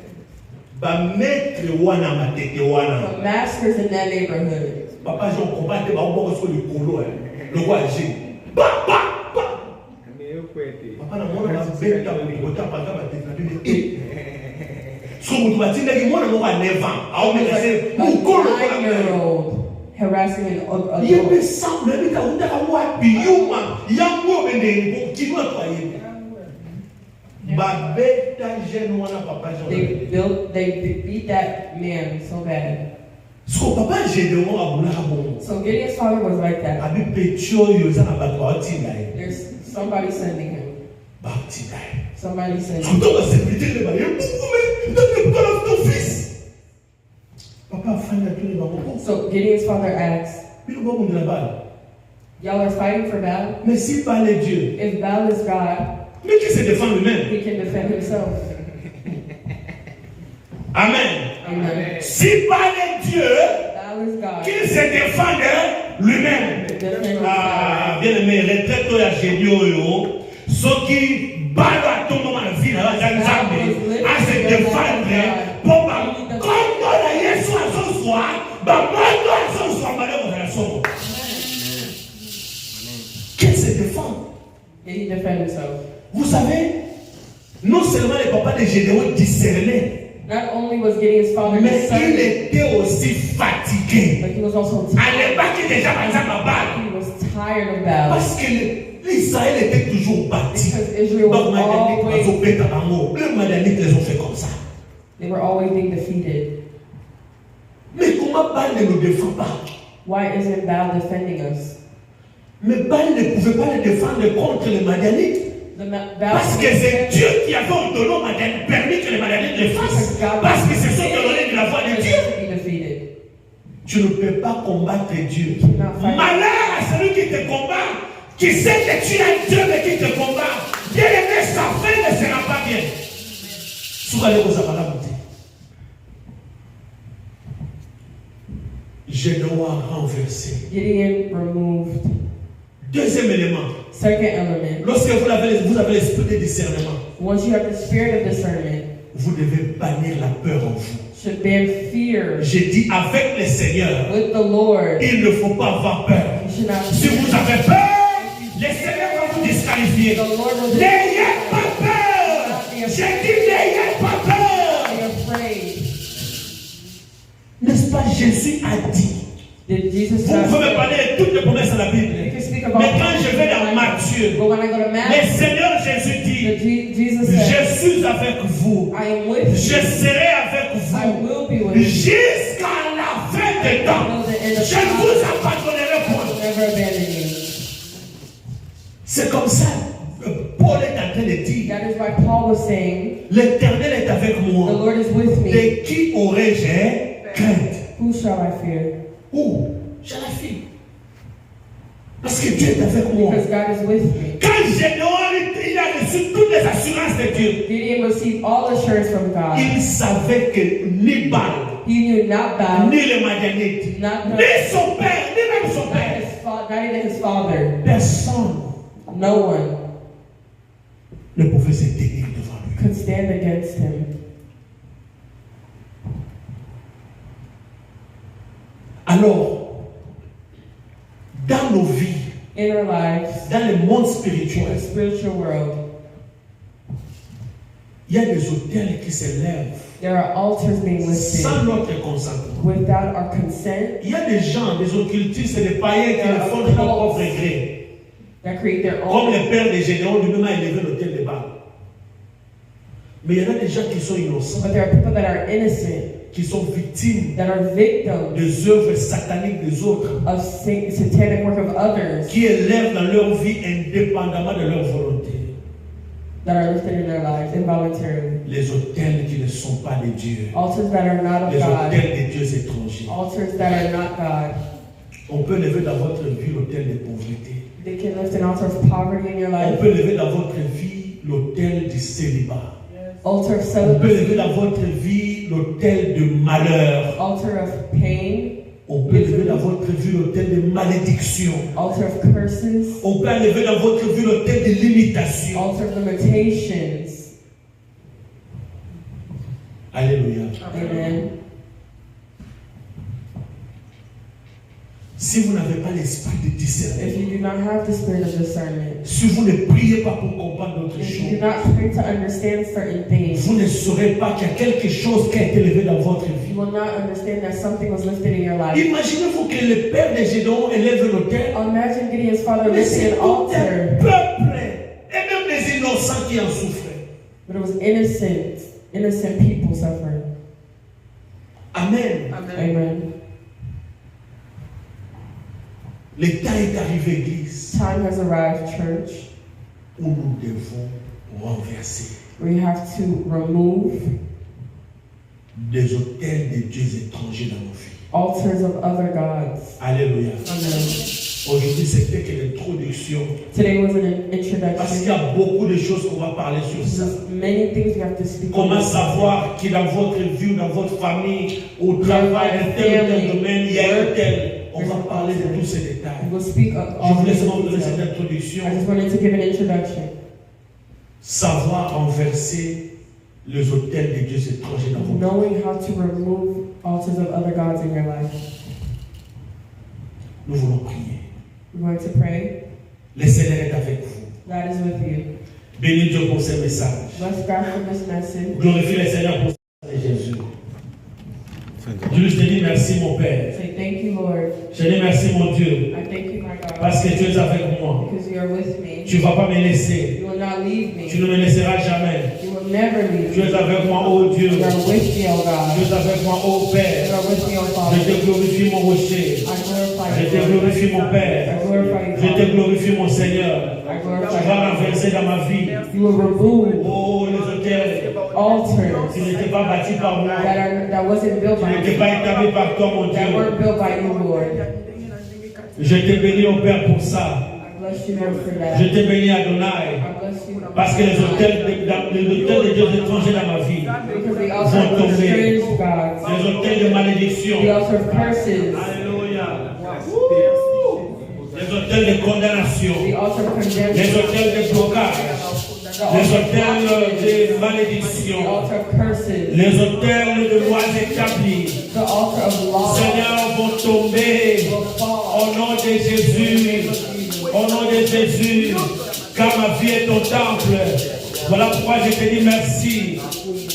Ba mettre wana matete wana. The masters in that neighborhood. Papa Jean combattre ba on sur le colo. Le roi G. Ba ba ba. Papa na mona ba beta ko ta pa ka ba te na so mutu batinda ki mwana mwa 9 ans. Au me kase A ukolo kwa 9-year-old harassing an adult. yebe semble bika utaka mwa biyuma yango bende ko kinwa to yebe. Ba beta jeune wana papa Jean. They beat that man so bad. So papa Jean mo abula bon. So Gideon's father was like that. Abi petio yo za na ba ko tinda. There's somebody sending him. Ba tinda. Somebody sending him. Tout va se péter le bail. Donne pas ton fils. Papa fanya tous les babos. So Gideon's father asks, Puis le babou de la balle. y'all are fighting for Baal? Mais si par les dieux, If Baal is God, mais qui se défend lui-même. he can defend himself. Amen. Amen. Si par les dieux, Baal is God. qu'il se défende lui-même. Defend Ah, himself. bien aimé, retraite toi à géniaux, ceux qui battent à tout moment la vie, à se défendre, pour comme la Yesu à son soir, à son soir, malheur à la somme. Qu'il se défend. Did he defend himself? Vous savez, non seulement les papas de Gédéon discernaient, Not only was Gideon's father mais il discerning, était aussi fatigué. but he was also À tired. l'époque, il déjà passé à balle. He was tired of Baal. Parce que l'Israël était toujours bâti. Because Israel was Donc, always, les Madianites les ont fait comme ça. they were always being defeated. Mais comment Baal ne nous défend pas? Why isn't Baal defending us? Mais Baal ne pouvait pas les défendre contre les Madianites. Baal Parce que c'est Dieu qui avait ordonné aux Madianites, permis que les Madianites les fassent. Parce que ce sont donnés de la voix de Dieu. to be defeated. Tu ne peux pas combattre Dieu. cannot fight. Malheur à celui qui te combat, qui sait que tu as Dieu mais qui te combat. Bien aimé, sa fin ne sera pas bien. Souvent, vous avez je dois renverser. Gideon removed. Deuxième élément. Second element. Lorsque vous avez l'esprit de discernement, Once you have the spirit of discernment, vous devez bannir la peur en vous. should bear fear J'ai dit avec le Seigneur, with the Lord. il ne faut pas avoir peur. You should not Si vous avez peur, le Seigneur va vous disqualifier. The Lord will N'ayez pas peur. J'ai dit n'ayez pas peur. be afraid. N'est-ce pas, Jésus a dit. Did Jesus Vous not pouvez me say? parler de toutes les promesses de la Bible. You can speak about Mais quand je vais dans Matthieu, but when I go to le Matthew, Seigneur Jésus dit, Jesus je said, suis avec vous. I am with Je you. serai avec I vous will be with you. jusqu'à la fin des temps. Je ne vous abandonnerai point. Never abandon you. C'est comme ça que Paul est en train de dire. That is why Paul was saying, l'Éternel est avec the moi. Lord is with me. De qui aurais-je crainte? Who shall I fear? Où? Je la fille. Parce que Dieu est avec moi. Because God is with me. Quand Gédéon il a reçu toutes les assurances de Dieu, Gideon received all assurance from God. il savait que ni Baal, He knew not Baal, ni les Madianites, not ni son père, ni même son père, not even his father, personne no one ne pouvait se tenir devant lui. could stand against him. Alors, dans nos vies, In our lives, dans le monde in the spirituel, spiritual world, il y a des autels qui s'élèvent there are altars being sans lifted notre consentement. without our consent Il y a des gens, des occultistes et des païens qui le font de leur propre gré. that create their Comme own. le père de Gédéon lui-même a élevé l'autel de Baal. Mais il y en a des gens qui sont innocents, But there are people that are innocent, qui sont victimes that are victims des œuvres sataniques des autres, of satanic work of others, qui élèvent dans leur vie indépendamment de leur volonté that are lifted in their lives involuntarily. les autels qui ne sont pas de Dieu, Altars that are not of les God. autels des dieux étrangers. Altars that are not God. On peut lever dans votre vie l'autel de pauvreté. They can lift an altar of poverty in your On life. peut lever dans votre vie l'autel du célibat. Altar of On peut lever celibacy. dans votre vie l'autel de malheur. Altar of pain. On peut lever dans votre vie l'autel de malédiction. Altar of curses. On peut lever dans votre vie l'autel de limitation. Altar of limitations. Alléluia. Amen. Si vous n'avez pas l'esprit de If discernement, you do not have the spirit of discernment, si vous ne priez pas pour comprendre d'autres if you do choses, not pray to understand certain things, vous ne saurez pas qu'il y a quelque chose qui a été levé dans votre you vie. will not understand that something was lifted in your life. Imaginez-vous que le père de Gédéon élève l'autel. Imagine Gideon's father Mais lifted c'est an tout un altar, peuple et même des innocents qui en souffraient. but it was innocent people suffering. Amen. Amen. Le temps est arrivé, Église, Time has arrived, church. où nous devons renverser We have to remove des autels de dieux étrangers dans nos vies. altars of other gods. Alléluia. Amen. Aujourd'hui, c'était que l'introduction. Today was an Parce qu'il y introduction. a beaucoup de choses qu'on va parler sur ça. There's many things we have to speak Comment about. savoir que dans votre vie, ou dans votre famille, au travail, dans tel ou tel domaine, il y a un tel. On va parler de tous ces détails. We will speak of Je all voulais these seulement vous donner cette details. introduction. I just wanted to give an introduction. Savoir renverser les autels des dieux étrangers dans votre vie. Knowing how to remove altars of other gods in your life. Nous voulons prier. We're going to pray. Le Seigneur est avec vous. God is with you. Bénis Dieu pour ce message. Bless God for this message. Glorifie le Seigneur pour ce message de Jésus. Je te dis merci mon Père. Say thank you, Lord. Je te dis merci mon Dieu. I thank you, my God, Parce que tu es avec moi. because you are with me. Tu ne vas pas me laisser. You will not leave Tu me. ne me laisseras jamais. You will never leave Tu me. es avec moi, ô Dieu. You are with me, O Tu God. es avec moi, ô You Père. are with me, O Je Father. te glorifie mon rocher. I glorify Je you, te Lord. glorifie mon Père. I glorify you, Je te Father. glorifie mon Seigneur. I Tu glorify vas you. renverser dans ma vie. You will remove Oh, les autels altars qui n'étaient pas bâtis par moi. that wasn't built Qui by n'étaient me, pas établis par toi, mon that Dieu. weren't built by you, Lord. Je te bénis, ô Père, pour ça. I bless you, Lord, for that. Je te bénis, Adonai. I bless you Parce que les autels de dieux étrangers dans ma vie, because the altar of strange gods, les autels de malédiction, the altar of curses, Alléluia. Les hôtels de condamnation, the altar of les condemnation, hôtels de blocage, the les altar of hôtels blasphemy, de the malédiction, altar of curses, les hôtels de lois établies, the altar of law Seigneur, vont tomber will fall. au nom de Jésus. Au nom de Jésus, car ma vie est ton temple. Voilà pourquoi je te dis merci.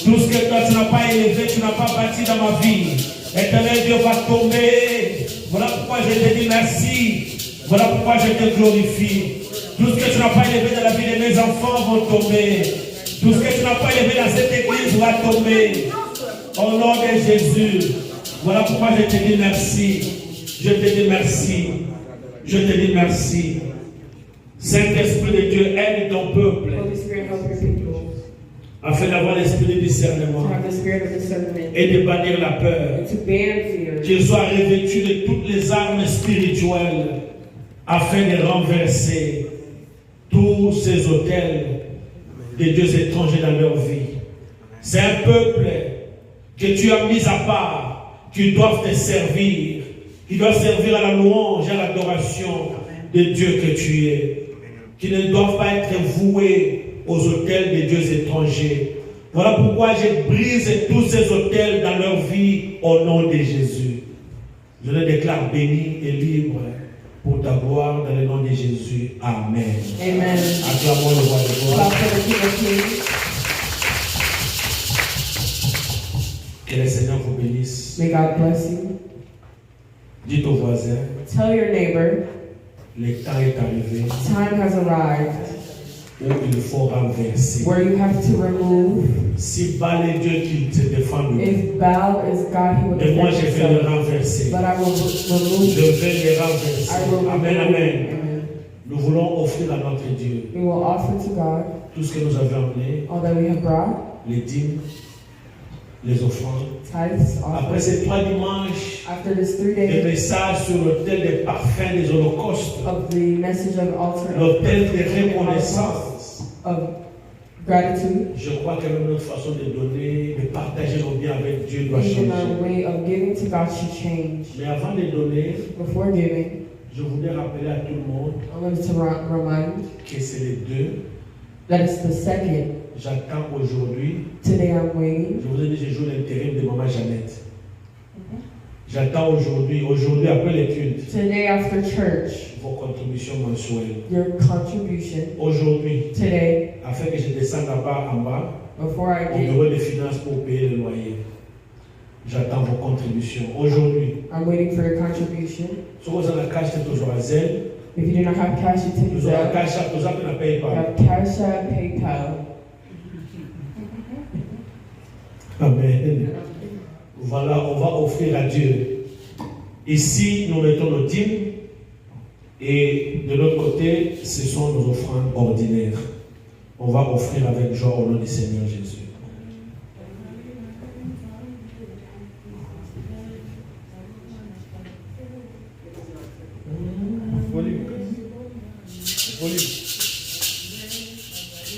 Tout ce que toi tu n'as pas élevé, tu n'as pas bâti dans ma vie. Éternel Dieu va tomber. Voilà pourquoi je te dis merci. Voilà pourquoi je te glorifie. Tout ce que tu n'as pas élevé dans la vie de mes enfants vont tomber. Tout ce que tu n'as pas élevé dans cette église va tomber. Au nom de Jésus. Voilà pourquoi je te dis merci. Je te dis merci. Je te dis merci. Saint-Esprit de Dieu, aide ton peuple. Holy Spirit, help your people. afin d'avoir l'esprit de to discernement have the spirit of discernment, et de bannir la peur. and to ban fear, Qu'il soit revêtu de toutes les armes spirituelles afin de renverser tous ces autels de dieux étrangers dans leur vie. C'est un peuple que tu as mis à part, qui doivent te servir, qui doit servir à la louange et à l'adoration de Dieu que tu es, qui ne doivent pas être voués aux autels des dieux étrangers. Voilà pourquoi je brise tous ces autels dans leur vie au nom de Jésus. Je les déclare bénis et libres pour ta gloire dans le nom de Jésus. Amen. Amen. Acclamons le roi de gloire. Clap for the King of Kings. Que le Seigneur vous bénisse. May God bless you. Dites aux voisins, Tell your neighbor, le temps est arrivé time has arrived où il faut renverser. where you have to remove. Si Baal est Dieu qui te défend, If Baal is God, he will et moi defend je vais le himself. renverser. But I will remove. Je vais le renverser. I will Amen, remove. amen. Amen. Nous voulons offrir à notre Dieu We will offer to God tout ce que nous avions amené, all that we have brought, les dîmes, les offrandes. tithes, Après offerings. ces 3 dimanches, After this 3 des days messages sur l'autel des parfums des holocaustes, of the message of altar l'autel de reconnaissance. of gratitude, Je crois que même notre façon de donner, de partager nos biens avec Dieu doit even changer. our way of giving to God should change. Mais avant de donner, Before giving, je voudrais rappeler à tout le monde I wanted to remind que c'est les deux. that it's the second. J'attends aujourd'hui. Today I'm waiting. Je vous ai dit, je joue l'intérim de Maman Jeannette. J'attends aujourd'hui après l'étude, Today after church, vos contributions mensuelles. your contribution. Aujourd'hui, Today, afin que je descende là-bas en bas, before I au get, bureau des finances pour payer le loyer. J'attends vos contributions. Aujourd'hui, I'm waiting for your contribution. si vous avez la cash, c'est toujours à Zelle. If you do not have cash, you take Nous avons la Zelle. cash, tout ça, on ne paye You pas. have Cash App, PayPal. Amen. Voilà, on va offrir à Dieu. Ici, nous mettons nos dîmes et de l'autre côté, ce sont nos offrandes ordinaires. On va offrir avec joie au nom du Seigneur Jésus.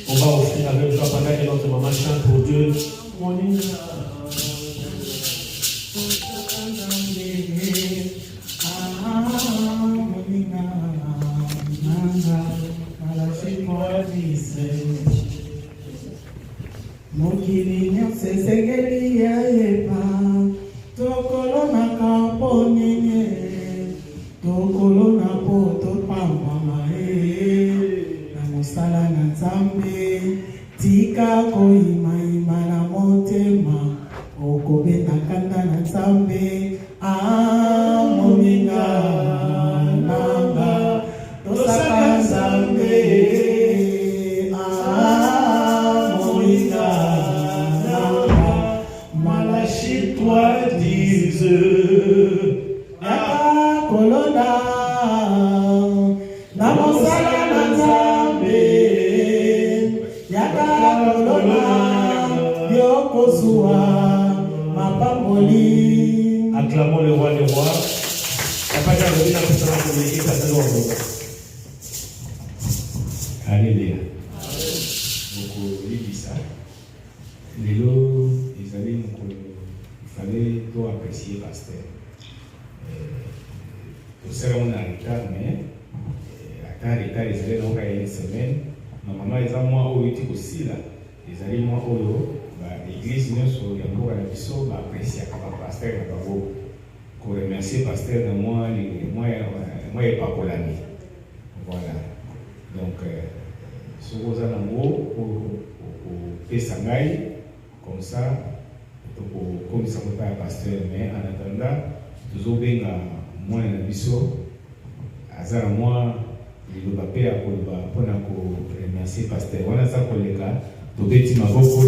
On va offrir avec joie pendant que notre maman chante pour Dieu. Mokili nyonso esengeli yayeba tokolonaka mpo nini tokolona mpo topambama na mosala na Nzambe tika koyimayima na motema okobeta kanda na Nzambe moninga nanga tosaka Nzambe Toi dise Yaka kolona na mosala na Nzambe Yaka kolona yokozwa mapamboli. Acclamons le roi des rois. Alléluia. Beaucoup dit ça. Lelo, il fallait tout apprécier pasteur. Pour ça, on a un retard, mais retard, ils allaient donc à une semaine. Normalement, ils ont moins au YouTube aussi là. Ils allaient moins au l'église, nous sommes encore à la mission, apprécier comme pasteur, pour remercier pasteur de moi, et pas pour l'ami. Voilà. Donc, ce que vous avez en gros, pour Pessangaï, comme ça, comme ça vous parle pasteur, mais en attendant, toujours bien moi et la mission, à moi, il va payer pour remercier pasteur. Voilà ça pour les gars. Tobeti maboko.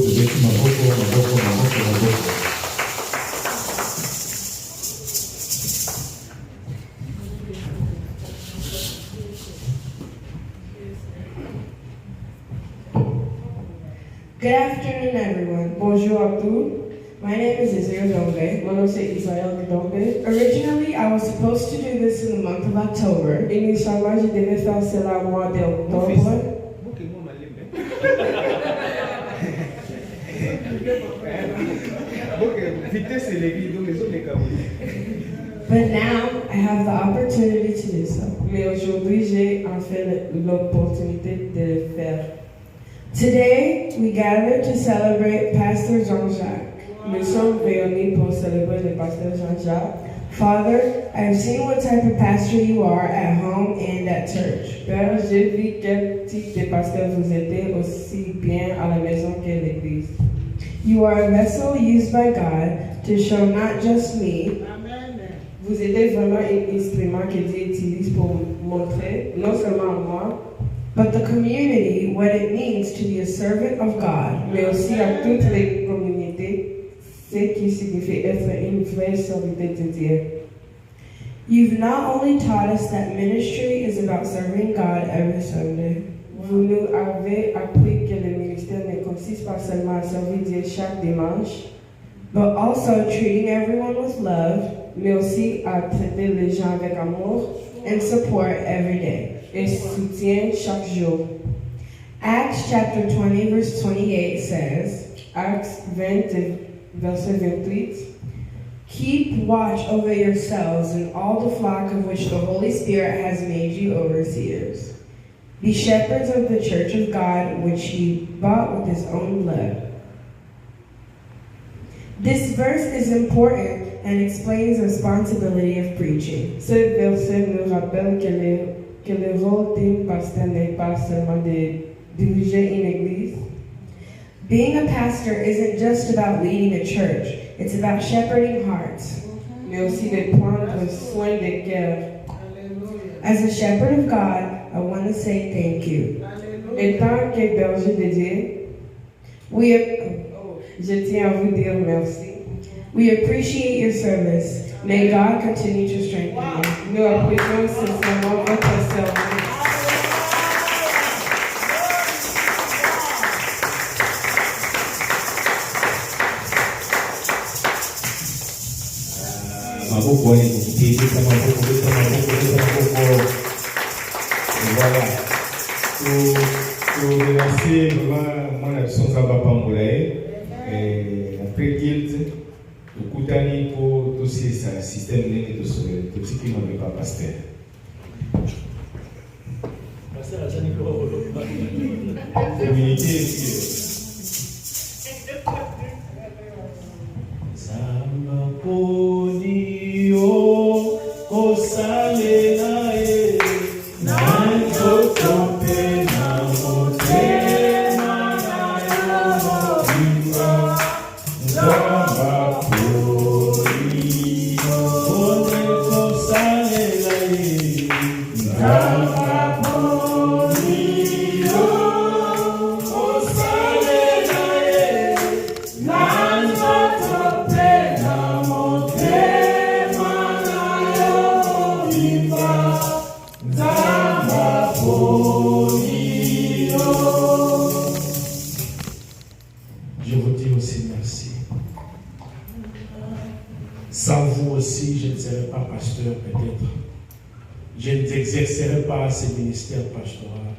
Good afternoon. afternoon, everyone. Bonjour à tous. My name is Israel Dombe. Mon nom c'est Israel Dombe. Originally, I was supposed to do this in the month of October. Initialement, je devais faire cela au mois d'octobre. But now I have the opportunity to do so. Mais aujourd'hui, j'ai en fait l'opportunité de le faire. Today, we gather to celebrate Pastor Jean-Jacques. Nous sommes réunis pour célébrer le pasteur Jean-Jacques. Father, I have seen what type of pastor you are at home and at church. Père, j'ai vu quel type de pasteur vous êtes aussi bien à la maison qu'à l'église. You are a vessel used by God to show not just me. Vous êtes vraiment un instrument que Dieu utilise pour montrer non seulement à moi, but the community what it means to be a servant of God, mais aussi à toutes les communautés, ce qui signifie être une vraie serviteur de Dieu. You've not only taught us that ministry is about serving God every Sunday. Vous nous avez appris que le ministère ne consiste pas seulement à servir Dieu chaque dimanche, but also treating everyone with love, mais aussi à traiter les gens avec amour, and support every day, et soutien chaque jour. Acts chapter 20 verse 28 says, Acts 20 verset 28, keep watch over yourselves and all the flock of which the Holy Spirit has made you overseers. Be shepherds of the church of God, which he bought with his own blood. This verse is important and explains the responsibility of preaching. Ce verset nous rappelle que le rôle d'un pasteur n'est pas seulement de diriger une église. Being a pastor isn't just about leading a church, it's about shepherding hearts, mais aussi de prendre soin des cœurs. As a shepherd of God, I want to say thank you. Étant que berger de Dieu, je tiens à vous dire merci. We appreciate your service. May God continue to strengthen you. Nous apprécions sincèrement votre service. Maboko wale kukitika maboko. Voilà. Pour remercier vraiment moi la mission ça va pas m'oublier. Après guild, le coutani pour tout ce système n'est que tout ce qui m'a pas pasteur. Pasteur a jamais Communauté. Je vous dis aussi merci. Sans vous aussi, je ne serais pas pasteur peut-être. Je n'exercerai pas ce ministère pastoral.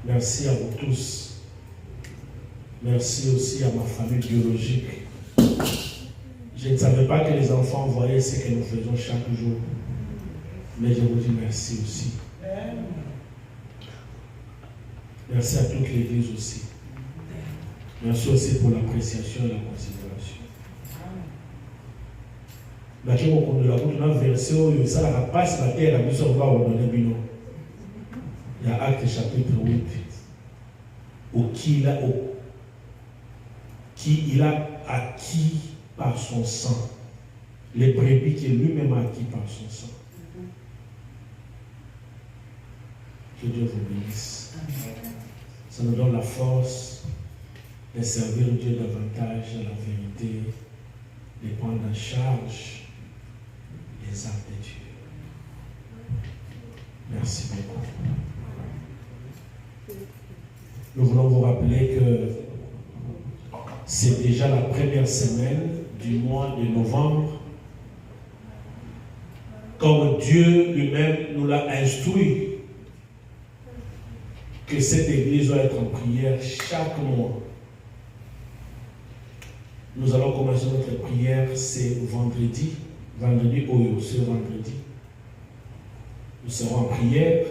Merci à vous tous. Merci aussi à ma famille biologique. Je ne savais pas que les enfants voyaient ce que nous faisons chaque jour. Mais je vous dis merci aussi. Merci à toute l'Église aussi. Merci aussi pour l'appréciation et la considération. Il y a Acte chapitre 8. Qui il a acquis par son sang. Les brebis qu'il lui-même a acquis par son sang. Que Dieu vous bénisse. Ça nous donne la force de servir Dieu davantage à la vérité, de prendre en charge les âmes de Dieu. Merci beaucoup. nous voulons vous rappeler que c'est déjà la première semaine du mois de novembre. Comme Dieu lui-même nous l'a instruit, que cette église doit être en prière chaque mois. Nous allons commencer notre prière, c'est vendredi Oyo, ce vendredi. Nous serons en prière.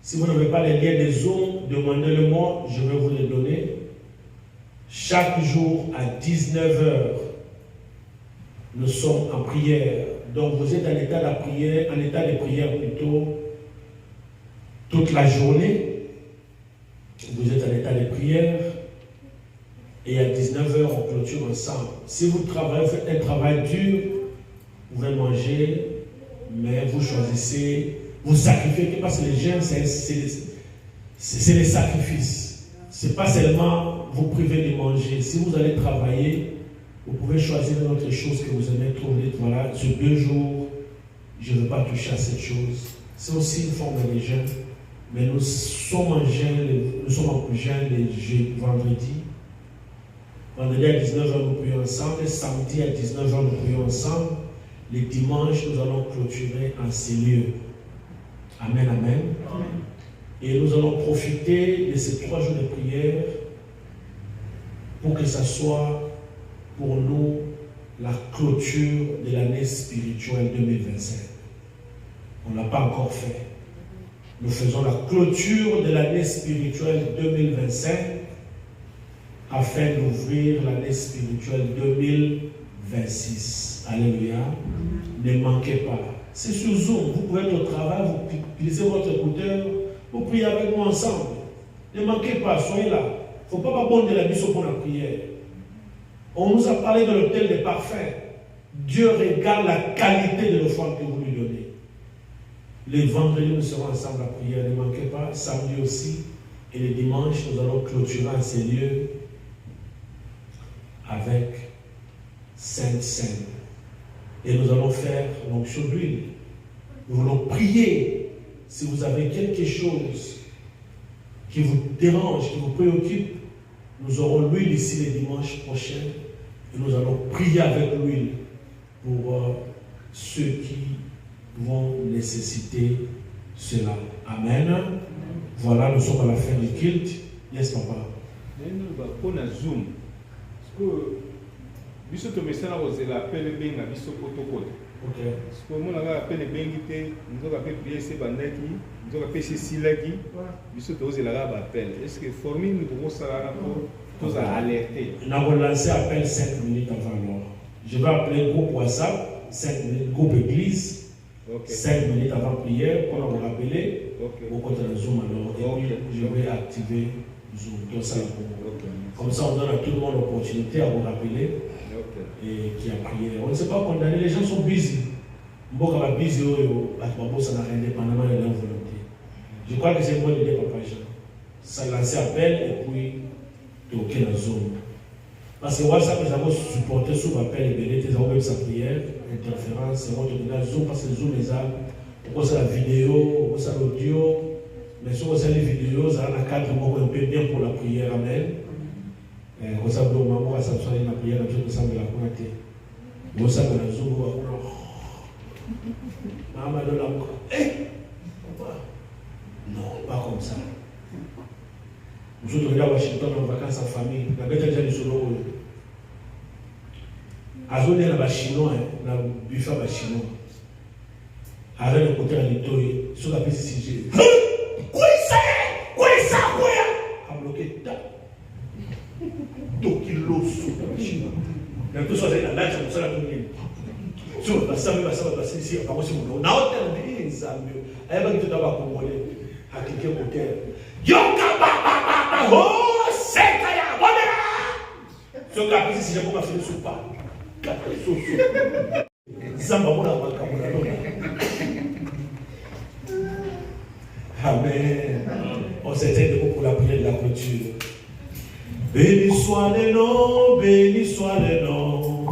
Si vous n'avez pas les liens des Zoom, demandez-le-moi, je vais vous les donner. Chaque jour à 19h, nous sommes en prière. Donc vous êtes en état de prière plutôt toute la journée. Vous êtes en état de prière. Et à 19h, on clôture ensemble. Si vous travaillez, faites un travail dur, vous pouvez manger, mais vous choisissez, vous sacrifiez, parce que les jeûnes, c'est des sacrifices. Ce n'est pas seulement vous priver de manger. Si vous allez travailler, vous pouvez choisir une autre chose que vous aimez trouver. Voilà, sur 2 jours, je ne veux pas toucher à cette chose. C'est aussi une forme de jeûne. Mais nous sommes en jeûne les vendredi. Vendredi à 19h, nous prions ensemble. Samedi à 19h, nous prions ensemble. Les dimanches, nous allons clôturer en ces lieux. Amen, amen. Amen. Et nous allons profiter de ces 3 jours de prière pour que ça soit pour nous la clôture de l'année spirituelle 2025. On ne l'a pas encore fait. Nous faisons la clôture de l'année spirituelle 2025 afin d'ouvrir l'année spirituelle 2026. Alléluia. Ne manquez pas. C'est sur Zoom. Vous pouvez être au travail, vous utilisez votre écouteur, vous priez avec moi ensemble. Ne manquez pas, soyez là. Il ne faut pas abonder la mission pour la prière. On nous a parlé de l'autel des parfums. Dieu regarde la qualité de l'offrande que vous lui donnez. Les vendredis, nous serons ensemble à prière. Ne manquez pas. Samedi aussi. Et les dimanches, nous allons clôturer en ces lieux avec Sainte Seine. Et nous allons faire l'onction d'huile. Nous voulons prier. Si vous avez quelque chose qui vous dérange, qui vous préoccupe, nous aurons l'huile ici les dimanches prochains. Et nous allons prier avec l'huile pour ceux qui vont nécessiter cela. Amen. Voilà, nous sommes à la fin du culte. Yes, papa. Pour la Zoom, parce que biso to mesala kozela appel benga biso kotokoto. Ok. Parce que mon aga appel bengi te, nzoka pe prier se bandaki, nzoka pe se silaki, biso to ozela ba appel. Est-ce que former nous devons ça pour tous à alerter. Nous avons lancé appel 5 minutes avant l'heure. Je vais appeler groupe WhatsApp, 5 minutes, groupe église, 5 minutes avant prière, pour vous rappeler, au côté de Zoom alors. Et puis je vais activer Zoom, tout ça pour vous. Comme ça, on donne à tout le monde l'opportunité à vous rappeler et qui a prié. On ne sait pas condamner, les gens sont busy. Mboka va busy, ça n'a rien indépendamment de leur volonté. Je crois que c'est une bonne idée, Papa Jean. Ça lancer appel et puis toquer la zone. Parce que WhatsApp, nous avons supporté sous l'appel et béni, nous avons même sa prière, interférence, nous avons toqué la Zoom parce que Zoom les a. On voit la vidéo, on voit l'audio. Mais si on voit les vidéos, ça a un cadre un peu bien pour la prière. Amen. Comme ça, on va voir ça soit la prière, je me semble la connecter. On voit la Zoom, on va voir. Maman de la non, pas comme ça. Nous sommes à Washington en vacances en famille. La bête est déjà du solo. À zone là, chinois, la buffet chinois. Avec le côté de l'itoy, sur la piste ici. Quoi ça? A bloqué ta. 2 kilos sous la chinois. La tout soit là, là, ça la commune. Sur la salle, ça va passer ici, par contre, on a autant de gens, elle va tout d'abord congolais, à quelqu'un côté. Yoka oh, c'est Kaya, voilà! Ce gars, si j'ai pas fait le soupa, 4 sous. Amen. On s'était pour la prière de la clôture. Béni soit le nom, béni soit le nom.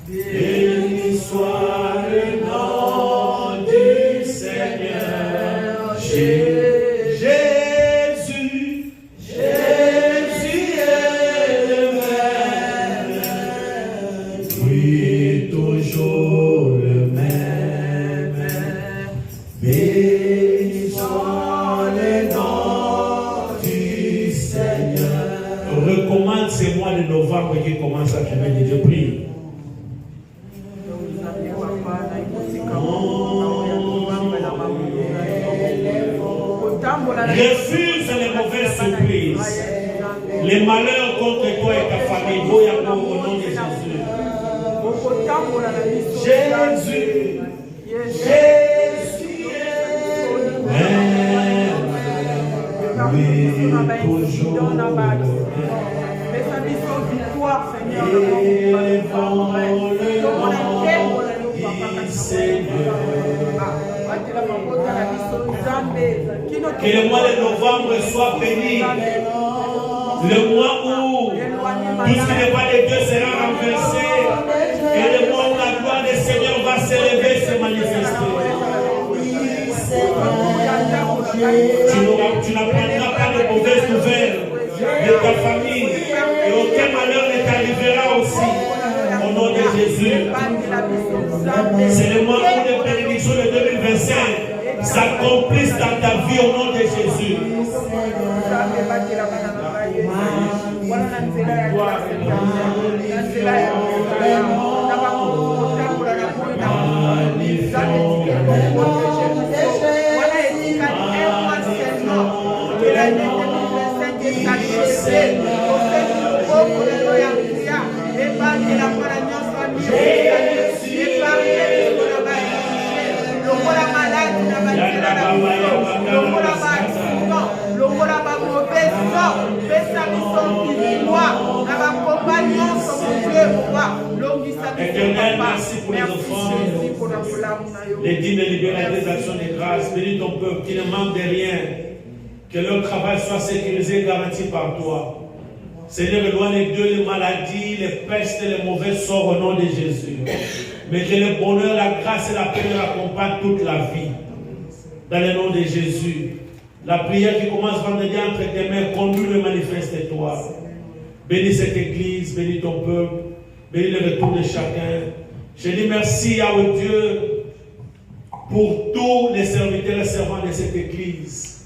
Béni soit le nom du Seigneur Jésus. recommande ce mois de novembre qui commence à tomber de Dieu. Prie. Refuse les mauvaises surprises, les malheurs contre toi et ta famille. Au nom de Jésus. Jésus. Toujours. Que le mois de novembre soit béni. Le mois où tout ce qui n'est pas de Dieu sera renversé. Et le mois où la gloire du Seigneur va s'élever, se manifester. Tu n'apprendras pas de mauvaises nouvelles de ta famille. Et aucun malheur ne t'arrivera aussi. Au nom de Jésus. C'est le mois où les bénédictions de 2025 s'accomplissent dans ta vie au nom de Jésus. Éternel, merci pour les offrandes, les dîmes, les libérales, les actions de grâce. Bénis ton peuple qui ne manque de rien. Que leur travail soit sécurisé et garanti par toi. Seigneur, éloigne de Dieu les maladies, les pestes et les mauvais sorts au nom de Jésus. Mais que le bonheur, la grâce et la paix leur accompagnent toute la vie. Dans le nom de Jésus. La prière qui commence vendredi entre tes mains, conduis-le, manifeste-toi. Bénis cette église, bénis ton peuple, bénis le retour de chacun. Je dis merci à Dieu pour tous les serviteurs et servants de cette église.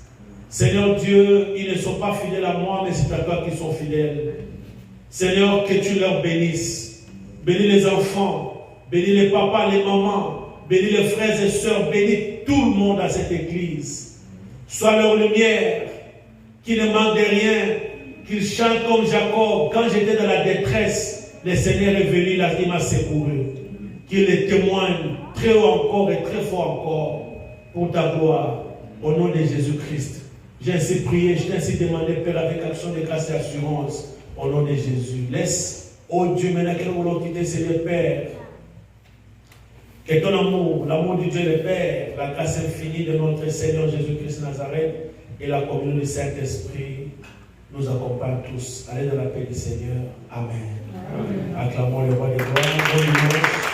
Seigneur Dieu, ils ne sont pas fidèles à moi, mais c'est à toi qu'ils sont fidèles. Seigneur, que tu leur bénisses. Bénis les enfants, bénis les papas, les mamans, bénis les frères et sœurs, bénis tout le monde à cette église. Sois leur lumière, qu'ils ne manquent de rien, qu'ils chantent comme Jacob. Quand j'étais dans la détresse, le Seigneur est venu, il m'a secouru. Qu'il les témoigne très haut encore et très fort encore pour ta gloire, au nom de Jésus-Christ. J'ai ainsi prié, je t'ai ainsi demandé, Père, avec action de grâce et assurance, au nom de Jésus. Laisse, oh Dieu, maintenant que nous voulons quitter, c'est le Père. Que ton amour, l'amour du Dieu le Père, la grâce infinie de notre Seigneur Jésus-Christ Nazareth et la communion du Saint-Esprit nous accompagnent tous. Allez dans la paix du Seigneur. Amen. Acclamons le roi des gloires.